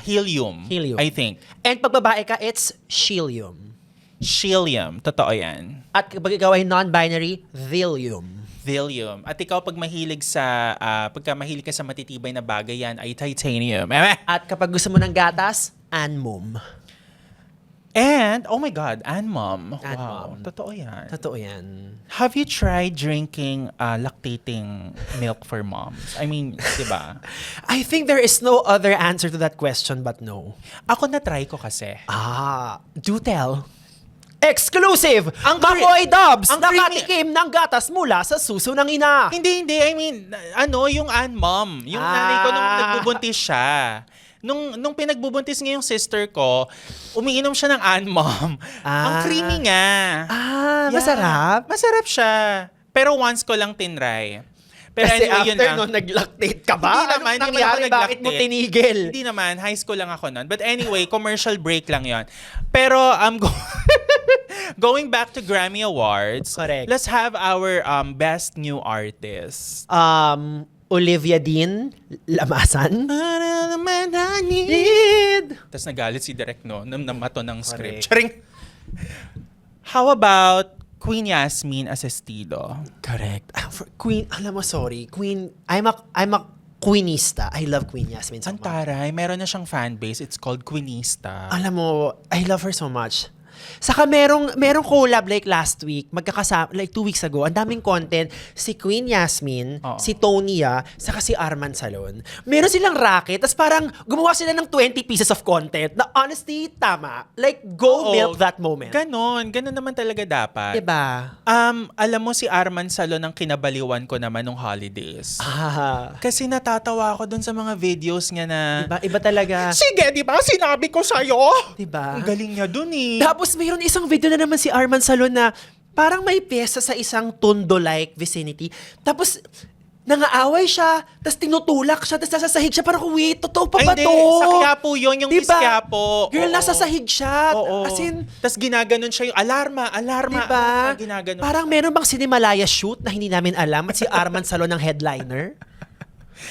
Helium. Helium. I think. And pag babae ka, it's Shilium. Shilium. Totoo yan. At kapag ikaw ay non-binary, Vilium. Vilium. At ikaw pag mahilig ka sa matitibay na bagay yan ay titanium. At kapag gusto mo ng gatas, Anmum. And, oh my God, Anmum. Wow. Anmum. Totoo yan. Totoo yan. Have you tried drinking lactating milk for moms? I mean, di ba? I think there is no other answer to that question but no. Ako na-try ko kasi. Do tell. Exclusive! Ang Makoy Dubs! ang Nakatikim ng gatas mula sa suso ng ina. Hindi. I mean, yung Anmum. Yung nanay ko nung nagbubuntis siya. Nung pinagbubuntis nga yung sister ko, umiinom siya ng Anmum. Ang creamy nga. Yeah. Masarap. Masarap siya. Pero once ko lang tinry. Pero Kasi anyway, yun after lang. nun, nag-lactate ka ba? Hindi naman, Anong hindi naman nangyari? ako Bakit mo nag-lactate. tinigil? Hindi naman, high school lang ako nun. But anyway, commercial break lang yon. Pero going back to Grammy Awards, Correct. let's have our best new artist. Olivia Dean Lamasan. Tapos nagalit si Direk, no? Namato ng Correct. script. Charing! How about Queen Yasmin Asestido? Correct. Queen, alam mo, sorry. Queen, I'm a Queenista. I love Queen Yasmin so much. Antaray, meron na siyang fan base. It's called Queenista. Alam mo, I love her so much. Saka merong collab like last week, like 2 weeks ago, ang daming content, si Queen Yasmin, Oo. si Tonya, saka si Arman Salon. Meron silang racket, tas parang gumawa sila ng 20 pieces of content na honestly, tama. Like, go Oo. milk that moment. Ganon naman talaga dapat. Diba? Alam mo si Arman Salon ang kinabaliwan ko naman nung holidays. Kasi natatawa ako dun sa mga videos niya na, Iba talaga. sige, di ba? Sinabi ko sa'yo. Diba? Ang galing niya dun eh. Tapos mayroon isang video na naman si Arman Salon na parang may pyesa sa isang tondo-like vicinity. Tapos nangaaway siya, tapos tinutulak siya, tapos nasa sahig siya. Parang, wait, totoo pa ba Ay, to? hindi. Sa Quiapo yun, yung Miss Diba? Quiapo. Girl, Oo. nasa sahig siya. Oo. As in, tapos ginaganon siya yung alarma. diba? Ginaganon. Parang meron bang Cinemalaya shoot na hindi namin alam at si Arman Salon ang headliner?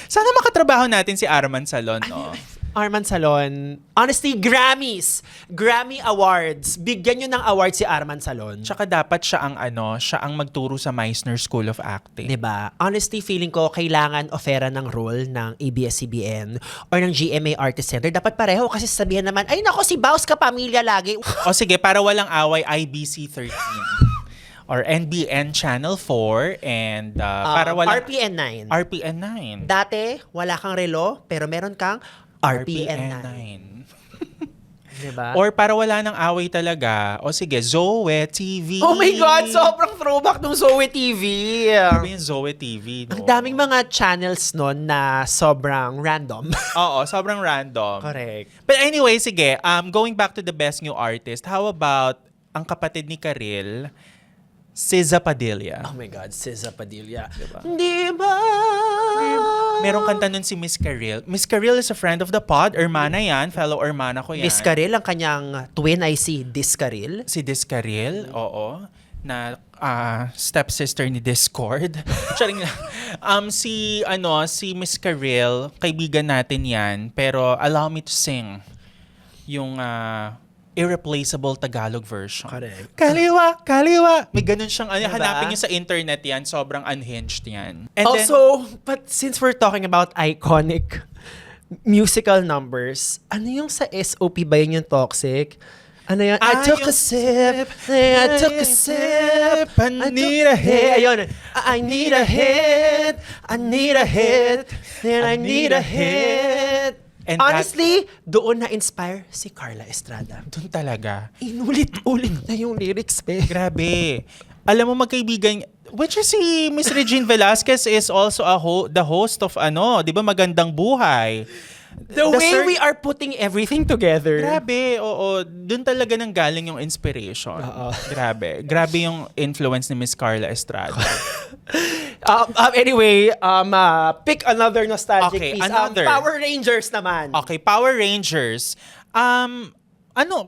Sana makatrabaho natin si Arman Salon, no? Arman Salon. Honestly, Grammys. Grammy Awards. Bigyan nyo ng award si Arman Salon. Tsaka dapat siya ang magturo sa Meisner School of Acting. Diba? Honestly, feeling ko kailangan ofera ng role ng ABS-CBN or ng GMA Artist Center. Dapat pareho kasi sabihan naman, ay nako, si Baus ka pamilya lagi. O sige, para walang away, IBC 13. Or NBN Channel 4 and para walang RPN 9. RPN 9. Dati, wala kang relo, pero meron kang RPN 9. Diba? Or para wala nang away talaga, o sige, Zoe TV. Oh my God! Sobrang throwback ng Zoe TV. Ano yung Zoe TV? No? Ang daming mga channels nun na sobrang random. Oo, sobrang random. Correct. But anyway, sige, going back to the best new artist, how about ang kapatid ni Karil, Siza Padilla? Oh my God, Siza Padilla. Diba? Di ba? Merong kanta nun si Miss Karil. Miss Karil is a friend of the pod. Hermana yan. Fellow hermana ko yan. Miss Karil, ang kanyang twin ay si Discaril. Si Discaril, oo. Na stepsister ni Discord. Charing lang. Si Miss Karil, kaibigan natin yan. Pero allow me to sing yung irreplaceable Tagalog version. Correct. Kaliwa, kaliwa. May ganun siyang, Diba? hanapin niyo sa internet yan. Sobrang unhinged yan. And Also, but since we're talking about iconic musical numbers, ano yung sa SOP ba yun yung Toxic? Ano yun? I took a sip, I took a sip, I need a hit. Ayun. I need a hit, I need a hit, then I need a hit. And honestly, doon na-inspire si Carla Estrada. doon talaga. Inulit-ulit na yung lyrics, be. Grabe. Alam mo magkaibigan, which is si Miss Regine Velasquez is also the host of di ba, Magandang Buhay. The way we are putting everything together. Grabe, oo. Doon talaga nang galing yung inspiration. Oo. Grabe. Grabe yung influence ni Miss Carla Estrada. Anyway, pick another nostalgic Okay, piece. another. Power Rangers naman. Okay, Power Rangers.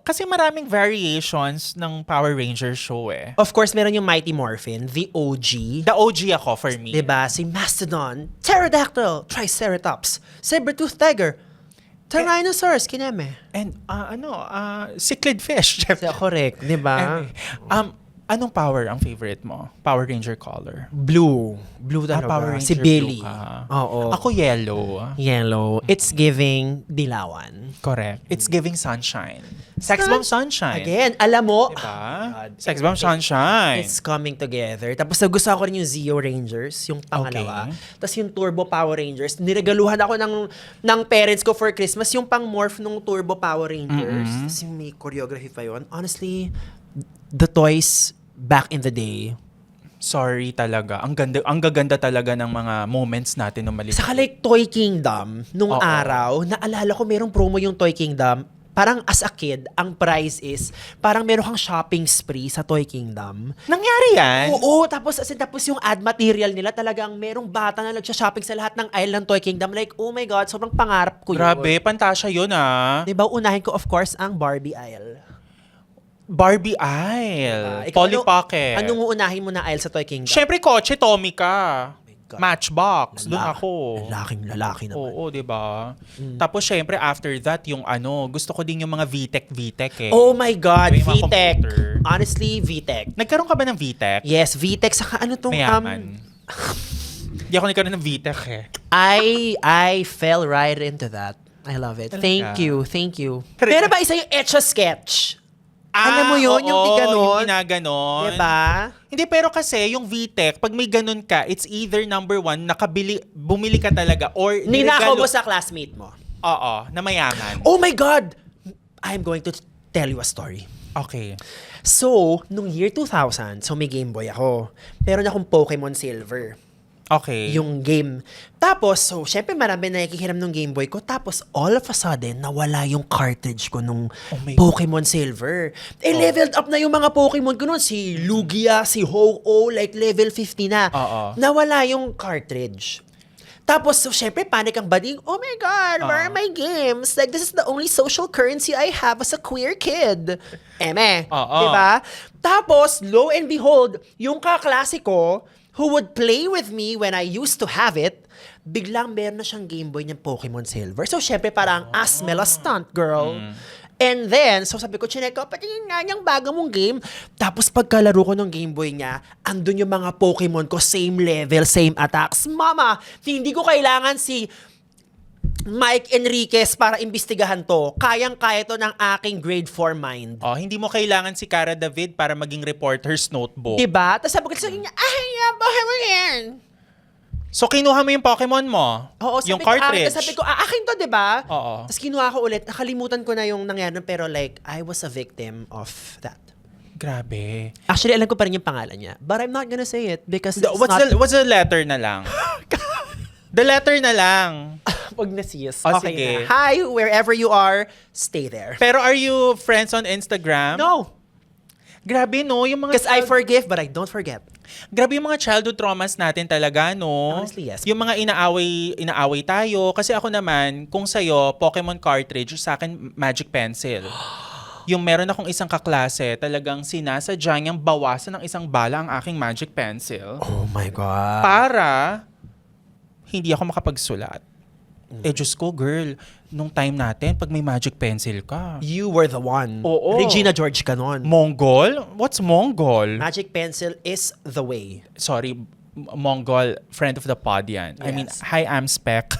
Kasi maraming variations ng Power Rangers show eh. Of course, meron yung Mighty Morphin, the OG. The OG ako for me. Diba? Si Mastodon, Pterodactyl, Triceratops, Saber-toothed Tiger, Tyrannosaurus, kineme. And cichlid fish. Correct, diba? Anong power ang favorite mo? Power Ranger color? Blue. Blue talaga. Power Si Ranger Billy. blue ka. Oo. Ako yellow. Yellow. It's giving dilawan. Correct. It's giving sunshine. Sex Bomb Sunshine. Again, alam mo, Diba? Sex Bomb Sunshine. it's coming together. Tapos nagustuhan ko rin yung Zeo Rangers, yung pangalawa. Okay. Tapos yung Turbo Power Rangers, niregaluhan ako ng parents ko for Christmas, yung pang-morph ng Turbo Power Rangers. Tapos yung may choreography pa yun. Honestly, the toys back in the day. Sorry talaga. Ang gaganda talaga ng mga moments natin nung maliit. Saka like Toy Kingdom, nung Oo. araw, naalala ko merong promo yung Toy Kingdom. Parang as a kid, ang prize is, parang meron kang shopping spree sa Toy Kingdom. Nangyari yan? Oo, tapos yung ad material nila talagang merong bata na nagsha-shopping sa lahat ng aisle ng Toy Kingdom. Like, oh my God, sobrang pangarap ko yun. Grabe, pantasya yun Diba, unahin ko of course ang Barbie aisle. Barbie aisle. Ikaw, Polly Pocket. Anong uunahin mo na aisle sa Toy Kingdom? Siyempre, kotse, Tomica. God. Matchbox. Doon ako. Lalaking lalaki naman. Oo, di ba? Tapos, syempre, after that, yung gusto ko din yung mga VTech eh. Oh my God, Yung mga VTech. computer. Honestly, VTech. Nagkaroon ka ba ng VTech? Yes, VTech. Saka ano tong... Mayaman. Hindi ako nagkaroon ng VTech eh. I fell right into that. I love it. Talaga? Thank you. Pero ba isa yung Etch-a-Sketch? Alam mo yun, yung oo, tiga nun? yung ginaganon. Diba? Hindi, pero kasi yung VTech, pag may ganun ka, it's either number one, bumili ka talaga, or Ninakaw mo sa classmate mo. Oo, na mayaman. Oh my God! I'm going to tell you a story. Okay. So, nung year 2000, so may Game Boy ako. Pero na akong Pokemon Silver. Okay. Yung game. Tapos, so, syempre marami na nakikihiram ng Game Boy ko. Tapos, all of a sudden, nawala yung cartridge ko nung Oh my Pokemon Silver. Leveled up na yung mga Pokemon ko nun. Si Lugia, si Ho-Oh, like level 50 na. Oo. Nawala yung cartridge. Tapos, so, syempre, panic ang bading, oh my God, where are my games? Like, this is the only social currency I have as a queer kid. Eme. Diba? Tapos, lo and behold, yung kaklase ko, who would play with me when I used to have it, biglang meron na siyang Game Boy niyang Pokemon Silver. So, syempre, parang Asmela stunt, girl. And then, so sabi ko, chinek ko, patingin nga niyang bago mong game. Tapos pagkalaro ko ng Game Boy niya, andun yung mga Pokemon ko, same level, same attacks. Mama, hindi ko kailangan si Mike Enriquez para imbestigahan to. Kayang-kaya to ng aking grade 4 mind. Hindi mo kailangan si Cara David para maging reporter's notebook. Diba? Tapos sabi ko sa kanya, ay, Pokemon yan. So, kinuha mo yung Pokemon mo? Oo, yung cartridge? Sabi ko, akin to, diba? Oo. Tapos kinuha ko ulit. Nakalimutan ko na yung nangyari, pero like, I was a victim of that. Grabe. Actually, alam ko pa rin yung pangalan niya. But I'm not gonna say it because it's What's the letter na lang? The letter na lang. Wag na sis. Okay Okay sige. na. Hi, wherever you are, stay there. Pero are you friends on Instagram? No. Grabe, no? Yung mga Because I forgive, but I don't forget. Grabe yung mga childhood traumas natin talaga, no? Honestly, yes. Yung mga inaaway tayo. Kasi ako naman, kung sa'yo, Pokemon cartridge, sa akin, Magic Pencil. Yung meron akong isang kaklase, talagang sinasadya niyang bawasan ng isang bala ang aking Magic Pencil Oh my God. para hindi ako makapagsulat. Diyos ko, girl, nung time natin, pag may Magic Pencil ka. You were the one. Oo. Regina George ka nun. Mongol? What's Mongol? Magic Pencil is the way. Sorry, Mongol, friend of the pod yan. I mean, Yes. hi, I'm Spec.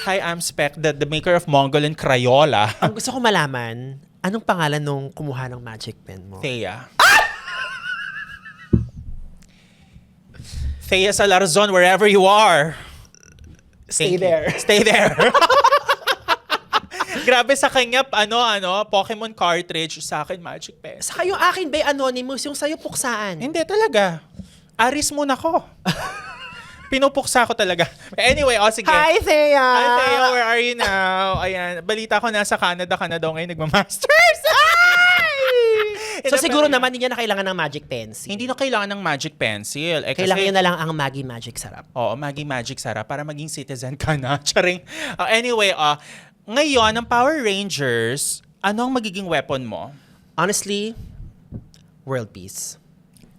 Hi, I'm Spec, the maker of Mongol and Crayola. Ang gusto ko malaman, anong pangalan nung kumuha ng Magic Pen mo? Thea. Thea Salarzon, wherever you are. Stay Thank you. there. Stay there. Grabe sa kanya, Pokemon cartridge, sa akin Magic Pen. Saka yung akin ba anonymous, yung sa'yo puksaan. Hindi talaga. Aris muna ko. Pinupuksa ko talaga. Anyway, sige. Hi, Thea! Hi, Theo, where are you now? Ayan, balita ko nasa Canada ka na daw ngayon nagmamasters. So siguro naman hindi niya na kailangan ng Magic Pencil. Hindi na kailangan ng Magic Pencil. Kailangan niya na lang ang Maggie Magic Sarap. Oo, Maggie Magic Sarap para maging citizen ka na. Charing. Anyway, ngayon, ang Power Rangers, ano ang magiging weapon mo? Honestly, world peace.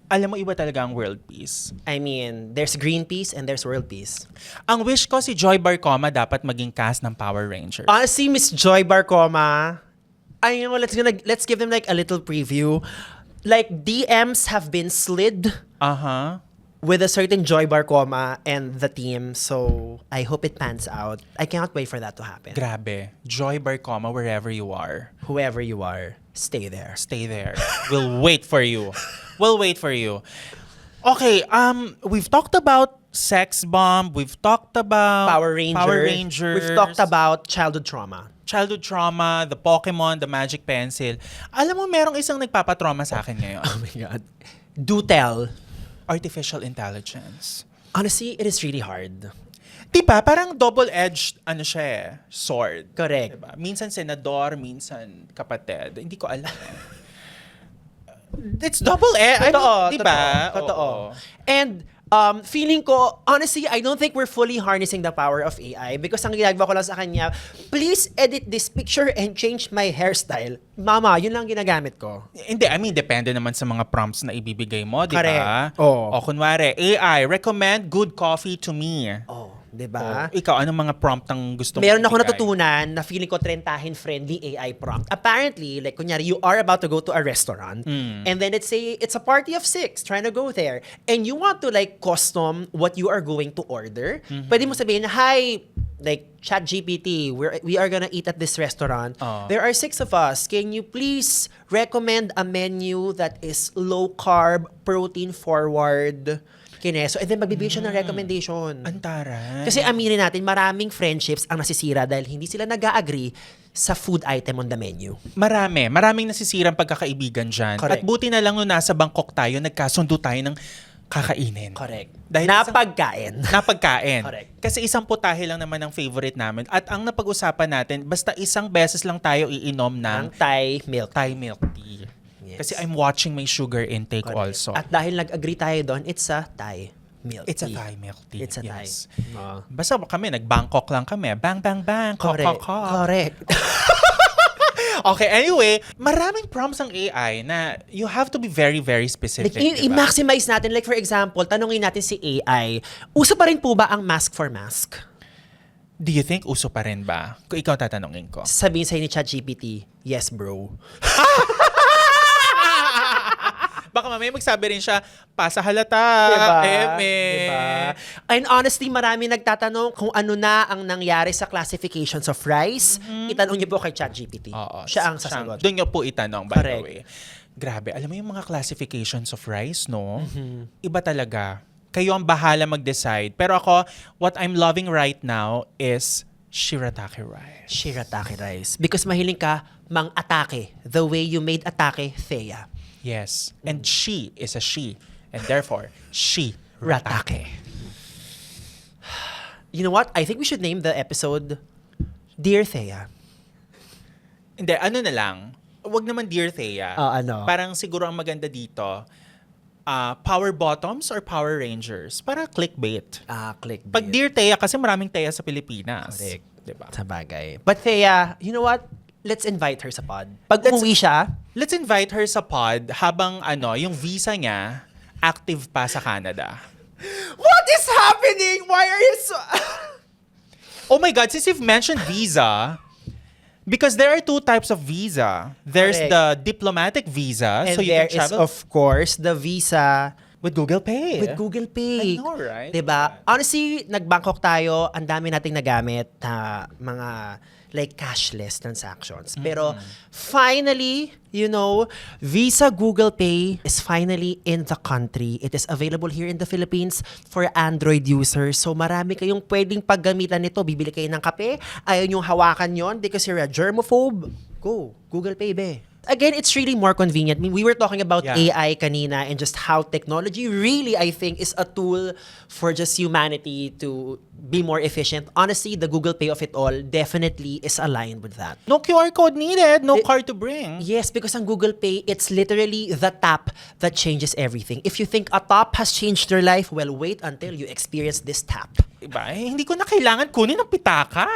Alam mo, iba talaga ang world peace. I mean, there's green peace and there's world peace. Ang wish ko si Joy Barcoma dapat maging cast ng Power Rangers. Honestly, Miss Joy Barcoma, I know, let's give them like a little preview. Like, DMs have been slid with a certain Joy Barcoma and the team, so I hope it pans out. I cannot wait for that to happen. Grabe. Joy Barcoma, wherever you are. Whoever you are, stay there. Stay there. We'll wait for you. We'll wait for you. Okay, we've talked about Sex Bomb. We've talked about Power Rangers. We've talked about childhood trauma. Childhood trauma, the Pokemon, the Magic Pencil. Alam mo, merong isang nagpapatrauma sa akin ngayon. Oh my God. Do tell. Artificial intelligence. Honestly, it is really hard. Diba? Parang double-edged, sword. Correct. Diba? Minsan senador, minsan kapatid. Hindi ko alam. It's double-edged. Totoo, diba? Totoo. Oo. And feeling ko, honestly, I don't think we're fully harnessing the power of AI because ang ginagawa ko lang sa kanya, please edit this picture and change my hairstyle. Mama, yun lang ginagamit ko. Hindi, I mean, depende naman sa mga prompts na ibibigay mo, di ba? Correct. Oo. O kunwari, AI, recommend good coffee to me. Oh, di ba? Ikaw, anong mga prompt ang gusto mo Meron ako ibigay? natutunan na feeling ko trentahin-friendly AI prompt. Apparently, like, kunyari, you are about to go to a restaurant and then it's a party of 6 trying to go there and you want to like custom what you are going to order. Pwede mo sabihin, hi, like, ChatGPT, we are gonna eat at this restaurant. There are 6 of us. Can you please recommend a menu that is low carb, protein forward, kineso, and then magbibigay siya ng recommendation. Antaran. Kasi aminin natin, maraming friendships ang nasisira dahil hindi sila nag-agree sa food item on the menu. Maraming nasisirang pagkakaibigan dyan. Correct. At buti na lang nung nasa Bangkok tayo, nagkasundo tayo ng kakainin. Correct. Dahil Napagkain. Napagkain. Correct. Kasi isang putahe lang naman ang favorite namin. At ang napag-usapan natin, basta isang beses lang tayo iinom ng Ang Thai milk. Thai milk tea. Yes. Kasi I'm watching my sugar intake Correct. also. At dahil nag-agree tayo doon, it's a Thai. milk It's a tea. Thai milk tea. It's a Thai. yes. Oo. Basta kami, nag-Bangkok lang kami. Bang, bang, bang. Kok, Correct. kok, kok. Correct. Okay, anyway, maraming prompts ang AI na you have to be very, very specific. Like, diba? i-maximize natin. Like, for example, tanungin natin si AI, uso pa rin po ba ang mask for mask? Do you think uso pa rin ba? Kung ikaw tatanungin ko. Sabihin sa'yo ni ChatGPT, yes, bro. Baka mamaya magsabi rin siya, pasa halata, eme. Diba? And honestly, marami nagtatanong kung ano na ang nangyari sa classifications of rice. Itanong niyo po kay ChatGPT. Oo. Siya ang sasagot. Doon niyo po itanong, by Correct. the way. Grabe, alam mo yung mga classifications of rice, no? Mm-hmm. Iba talaga. Kayo ang bahala mag-decide. Pero ako, what I'm loving right now is shirataki rice. Shirataki rice. Because mahiling ka mang-atake. The way you made atake, Thea. Yes. And she is a she. And therefore, she ratake. You know what? I think we should name the episode Dear Thea. Hindi, ano na lang. Wag naman Dear Thea. Ano? Parang siguro ang maganda dito, Power Bottoms or Power Rangers. Para clickbait. Clickbait. Pag Dear Thea, kasi maraming Thea sa Pilipinas. Correct. Diba? Sa bagay. But Thea, you know what? Let's invite her sa pod. Pag umuwi siya, Let's invite her sa pod habang yung visa niya active pa sa Canada. what is happening? Why are you so... Oh my God, since you've mentioned visa, because there are two types of visa. There's Correct. the diplomatic visa, And so you there can is, travel of course, the visa with Google Pay. with Google Pay. I know, right? Diba? Honestly, nag-Bangkok tayo, ang dami nating nagamit na mga like cashless transactions. Pero finally, you know, Visa Google Pay is finally in the country. It is available here in the Philippines for Android users. So marami kayong pwedeng paggamitan nito. Bibili kayo ng kape, ayaw nyong hawakan yon because you're a germaphobe. Go, Google Pay, be. Again, it's really more convenient. I mean, we were talking about Yeah. AI kanina and just how technology really, I think, is a tool for just humanity to be more efficient. Honestly, the Google Pay of it all definitely is aligned with that. No QR code needed, no card to bring. Yes, because on Google Pay, it's literally the tap that changes everything. If you think a tap has changed your life, well, wait until you experience this tap. Diba? Hindi ko na kailangan kunin ng pitaka.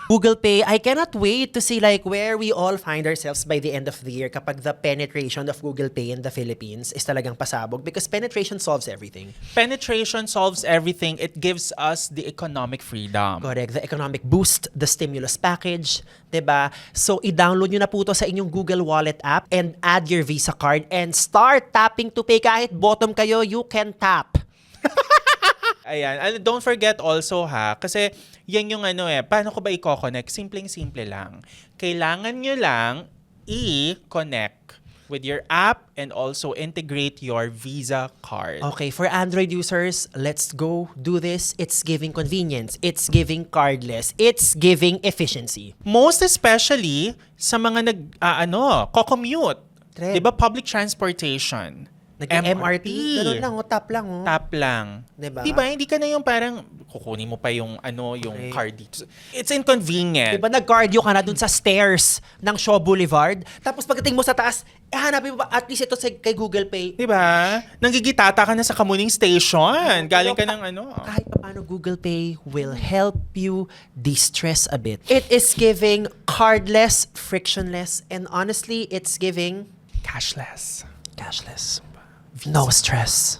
Google Pay, I cannot wait to see like where we all find ourselves by the end of the year kapag the penetration of Google Pay in the Philippines is talagang pasabog because penetration solves everything. Penetration solves everything. It gives us the economic freedom. Correct. The economic boost, the stimulus package, 'di ba? So i-download niyo na po to sa inyong Google Wallet app and add your Visa card and start tapping to pay. Kahit bottom kayo, you can tap. Ayan. And don't forget also kasi yan yung paano ko ba i-connect? Simpleng-simple lang. Kailangan nyo lang i-connect with your app and also integrate your Visa card. Okay, for Android users, let's go do this. It's giving convenience. It's giving cardless. It's giving efficiency. Most especially sa mga co-commute. Correct. 'Di ba public transportation? Nag-MRT, ganun lang, tap lang. Tap lang. Diba? Diba? Hindi ka na yung parang kukunin mo pa yung Okay. card dito. It's inconvenient. Diba nag-cardio ka na dun sa stairs ng Shaw Boulevard, tapos pagdating mo sa taas, hanapin mo ba at least ito kay Google Pay. Diba? Nanggigitata ka na sa Kamuning Station. Galing ka ng Kahit pa paano Google Pay will help you de-stress a bit. It is giving cardless, frictionless, and honestly, it's giving cashless. cashless. No stress.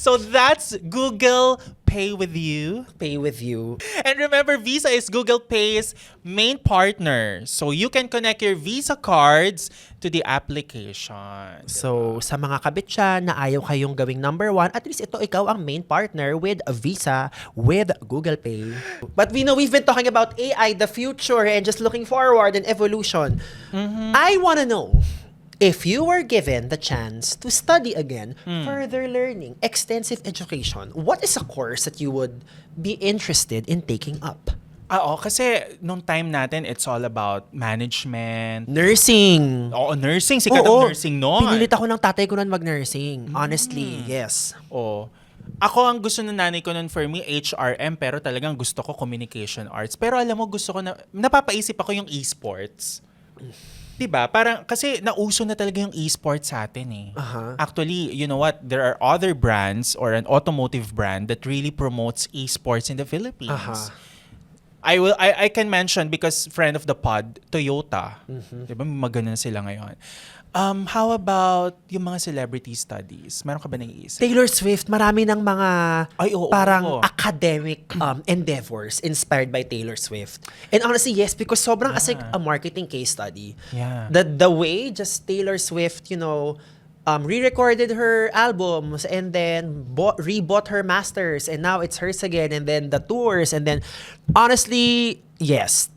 So that's Google Pay with you. Pay with you. And remember, Visa is Google Pay's main partner. So you can connect your Visa cards to the application. So, sa mga kabit siya na ayaw kayong gawing number one, at least ito ikaw ang main partner with Visa, with Google Pay. But we know we've been talking about AI, the future, and just looking forward and evolution. I want to know, if you were given the chance to study again, further learning, extensive education, what is a course that you would be interested in taking up? Oo, kasi nung time natin, it's all about management. Nursing. Oo, nursing. Sikat ang nursing noon. Pinilit ako ng tatay ko nun mag-nursing. Honestly, yes. Oo. Ako, ang gusto ng nanay ko nun for me, HRM, pero talagang gusto ko communication arts. Pero alam mo, gusto ko napapaisip ako yung esports. Diba? Parang, kasi nauso na talaga yung esports sa atin eh. Aha. Actually, you know what? There are other brands or an automotive brand that really promotes esports in the Philippines. Aha. I can mention because friend of the pod, Toyota. Mm-hmm. Diba? Magana sila ngayon. How about yung mga celebrity studies? Meron ka ba naiisip? Taylor Swift, marami ng mga Ay, oo, parang oo. academic endeavors inspired by Taylor Swift. And honestly, yes, because sobrang as like a marketing case study. Yeah. The way just Taylor Swift, re-recorded her albums and then rebought her masters and now it's hers again and then the tours and then honestly, yes.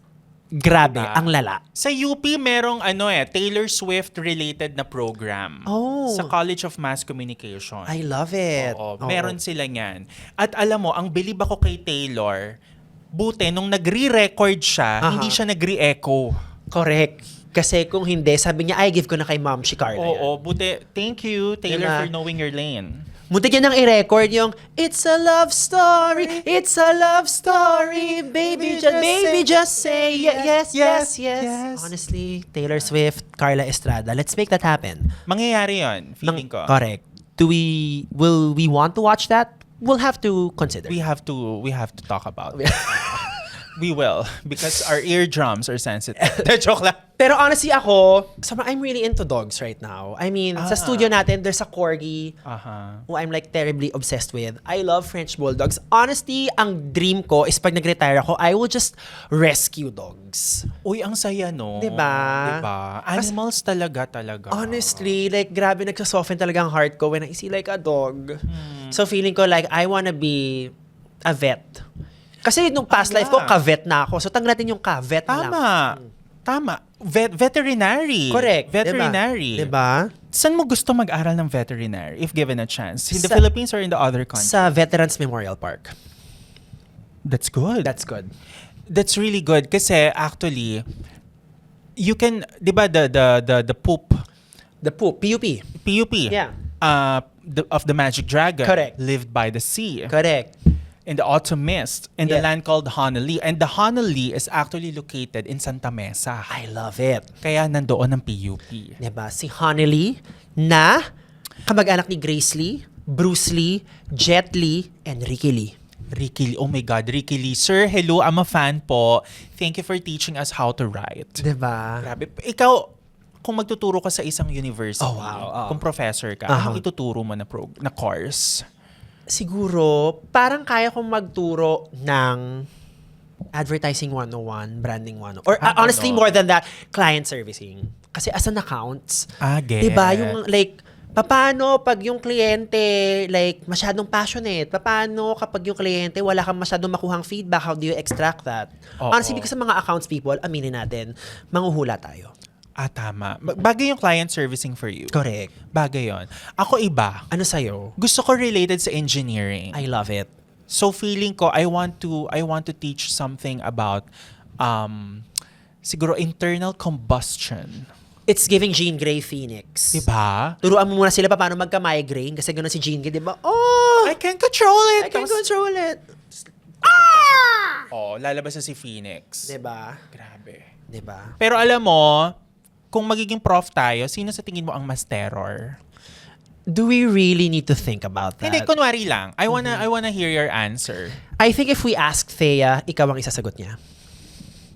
Grabe, Diba? ang lala. Sa UP, merong Taylor Swift related na program. Oh. Sa College of Mass Communication. I love it. Oo, Oo. meron sila niyan. At alam mo, ang bilib ako kay Taylor, buti, nung nagre-record siya, Aha. hindi siya nagre-echo. Correct. Kasi kung hindi, sabi niya, I give ko na kay Ma'am Carla. Oo, buti. Thank you, Taylor, Diba? for knowing your lane. Muntik yan ang i-record yung It's a love story, it's a love story, baby just say yes, yes, yes. yes. Honestly, Taylor Swift, Carla Estrada, let's make that happen. Mangyayari yon, feeling ko. Correct. Will we want to watch that? We'll have to consider. We have to talk about it. We will, because our eardrums are sensitive. Joke lang. Pero honestly ako, I'm really into dogs right now. I mean, sa studio natin, there's a corgi who I'm like terribly obsessed with. I love French bulldogs. Honestly, ang dream ko is pag nag-retire ako, I will just rescue dogs. Uy, ang saya no. Diba? Diba? Animals talaga. Honestly, like grabe nagsasoften talaga ang heart ko when I see like a dog. So feeling ko like I wanna be a vet. Kasi nung past life ko, ka-vet na ako. So tanggalatin yung ka-vet na lang. Tama. Veterinary. Correct. Veterinary. Diba? Saan mo gusto mag-aral ng veterinary if given a chance? In the Sa- Philippines or in the other countries? Sa Veterans Memorial Park. That's good. That's good. That's really good kasi actually you can, 'di ba, the poop The poop, PUP. PUP. Yeah. Of the Magic Dragon. Correct. Lived by the sea. Correct. In the autumn mist. In the Yeah. land called Honolulu. And the Honolulu is actually located in Santa Mesa. I love it. Kaya nandoon ang PUP. Diba? Si Honey na kamag-anak ni Grace Lee, Bruce Lee, Jet Lee, and Ricky Lee. Ricky Lee. Oh my God, Ricky Lee. Sir, hello. I'm a fan po. Thank you for teaching us how to write. Diba? Grabe. Ikaw, kung magtuturo ka sa isang university, Oh, wow. kung professor ka, anong ituturo mo na course? Siguro, parang kaya kong magturo ng advertising 101, branding 101. Or honestly, more than that, client servicing. Kasi as an accounts, Get. diba, yung like, paano pag yung kliyente like masyadong passionate? Paano kapag yung kliyente wala kang masyadong makuhang feedback? How do you extract that? Oo. Honestly, because sa mga accounts people, aminin natin, manghuhula tayo. Tama. Bagay yung client servicing for you. Correct. Bagay yon. Ako iba. Ano sa'yo? Gusto ko related sa engineering. I love it. So feeling ko I want to teach something about siguro internal combustion. It's giving Jean Grey Phoenix. Diba? Turuan mo muna sila paano magka-migraine kasi gano'n si Jean Grey, diba? Oh! I can control it. I can control it. Oh, lalabas na si Phoenix. Diba? Grabe. Diba? Pero alam mo, kung magiging prof tayo, sino sa tingin mo ang mas terror? Do we really need to think about that? Hindi, kunwari lang. I wanna hear your answer. I think if we ask Thea, ikaw ang isasagot niya.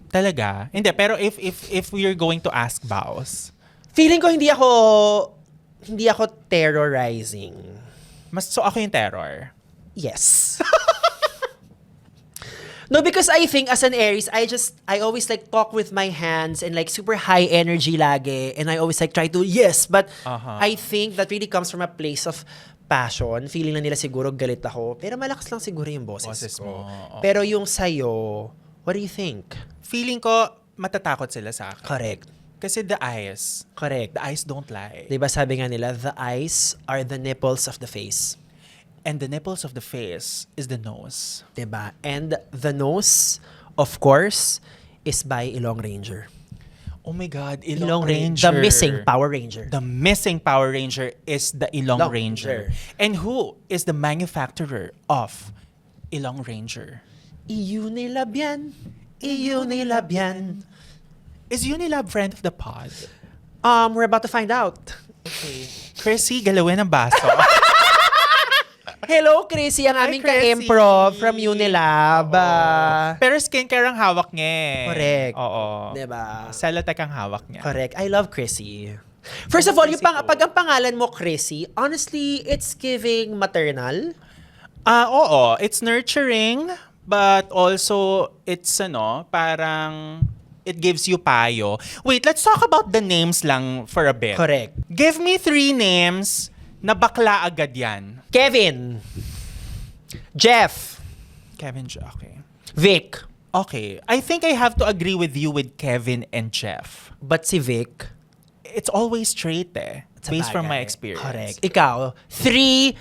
Talaga? Hindi, pero if we're going to ask Baos, Feeling ko hindi ako terrorizing. so ako yung terror. Yes. No, because I think as an Aries, I always like talk with my hands and like super high energy lagi. And I always like try to, yes. But I think that really comes from a place of passion. Feeling na nila siguro galit ako. Pero malakas lang siguro yung boses ko. Mo, oo. Pero yung sa'yo, what do you think? Feeling ko, matatakot sila sa akin. Correct. Kasi the eyes don't lie. Diba sabi nga nila, the eyes are the nipples of the face. And the nipples of the face is the nose. Diba? And the nose, of course, is by Ilong Ranger. Oh my God, Ilong Ranger. The missing Power Ranger. The missing Power Ranger is the Ilong Ilong Ranger. Ranger. And who is the manufacturer of Ilong Ranger? Unilab yan. Unilab yan. Is Unilab friend of the pod? We're about to find out. Okay. Chrissy, galawin ang baso. Hello, Chrissy, ang aming Chrissy. ka-improv from Unilab. Pero skincare ang hawak niya eh. Correct. Oo. Diba? Celotech ang hawak niya. Correct. I love Chrissy. First of all, yung Chrissy ko. pag ang pangalan mo, Chrissy, honestly, it's giving maternal. Oo. It's nurturing, but also, it's parang it gives you payo. Wait, let's talk about the names lang for a bit. Correct. Give me 3 names na bakla agad yan. Kevin. Jeff. Kevin, okay. Vic. Okay. I think I have to agree with you with Kevin and Jeff. But si Vic, It's always straight sa based from my bagay. experience. Correct. Ikaw, 3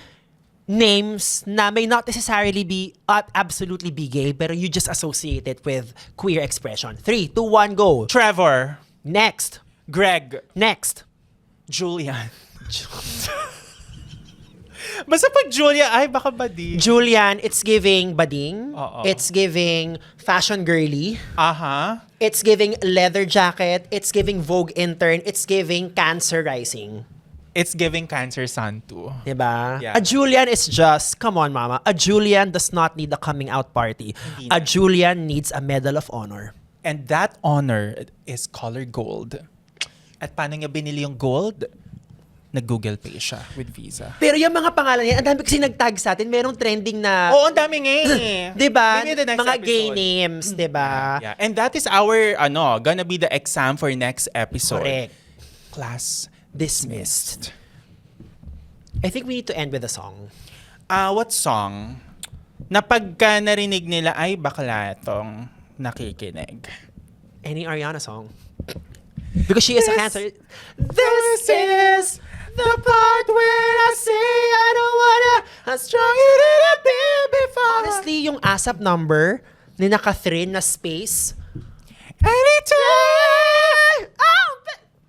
names na may not necessarily be absolutely be gay, pero you just associate it with queer expression. 3, 2, 1, go. Trevor, Next. Greg, Next. Julian. Basta pag Julia, ay baka ba di? Julian, it's giving bading. Oo. It's giving fashion girly. Aha. It's giving leather jacket. It's giving Vogue intern. It's giving Cancer rising. It's giving Cancer Sun too. Diba? Yeah. A Julian is just, come on mama, a Julian does not need a coming out party. Hindi A na. Julian needs a Medal of Honor. And that honor is color gold. At paano niya binili yung gold? Nag-Google Pay siya with Visa. Pero yung mga pangalan yan, ang dami kasi nag-tag sa atin, merong trending na, Oo, ang dami nga eh. diba? Maybe the next Mga gay episode. names, diba? Yeah. And that is our, gonna be the exam for next episode. Correct. Class Dismissed. I think we need to end with a song. What song? Na pagka narinig nila, ay bakla itong nakikinig. Any Ariana song. Because she is a This- Cancer. This is the part where I say I don't wanna, I'm stronger than I've been before. Honestly, yung ASAP number ni na Catherine na space. Anytime!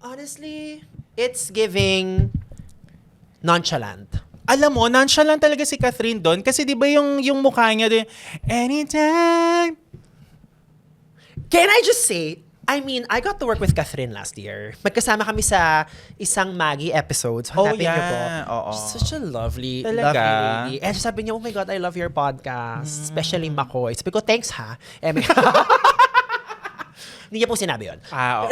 Honestly, it's giving nonchalant. Alam mo, nonchalant talaga si Catherine doon kasi di ba yung mukha niya din, anytime. Can I just say, I mean, I got to work with Catherine last year. Magkasama kami sa isang Maggie episode. Oh, Hanapin niyo yeah. po. Oo. She's such a lovely, Talaga? lovely lady. And sabi niya, oh my God, I love your podcast. Especially Makoy. Sabi ko, thanks ha. Hindi niya po sinabi yun. Oo.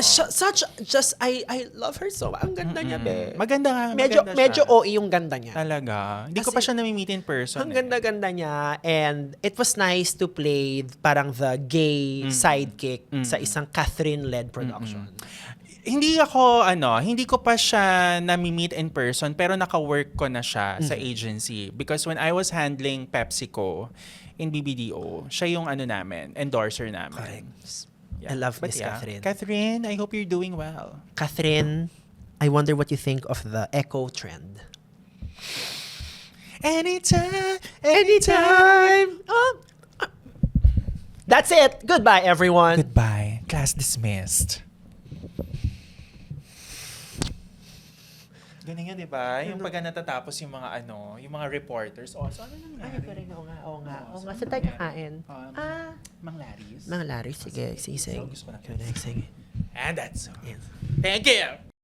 I love her so. Ang ganda niya, be. Maganda nga. Medyo OE yung ganda niya. Talaga. Hindi ko Kasi- pa siya nami-meet in person. Ang ganda-ganda niya. And it was nice to play parang the gay sidekick sa isang Catherine-led production. Hindi ko pa siya nami-meet in person pero naka-work ko na siya sa agency because when I was handling PepsiCo in BBDO, siya yung namin, endorser namin. Correct. Yeah. I love But Miss yeah, Catherine. Catherine, I hope you're doing well. Catherine, I wonder what you think of the echo trend. Anytime, anytime. That's it. Goodbye, everyone. Goodbye. Class dismissed. Ganun yun, di ba? Yung pagka natatapos yung mga yung mga reporters. Oh, so ano nangyari? Oo nga. Saan tayo kakain? Mang Laris. Mga Larry, sige. Sisig. Gusto ko na. Sige. And that's all. Yes. Thank you!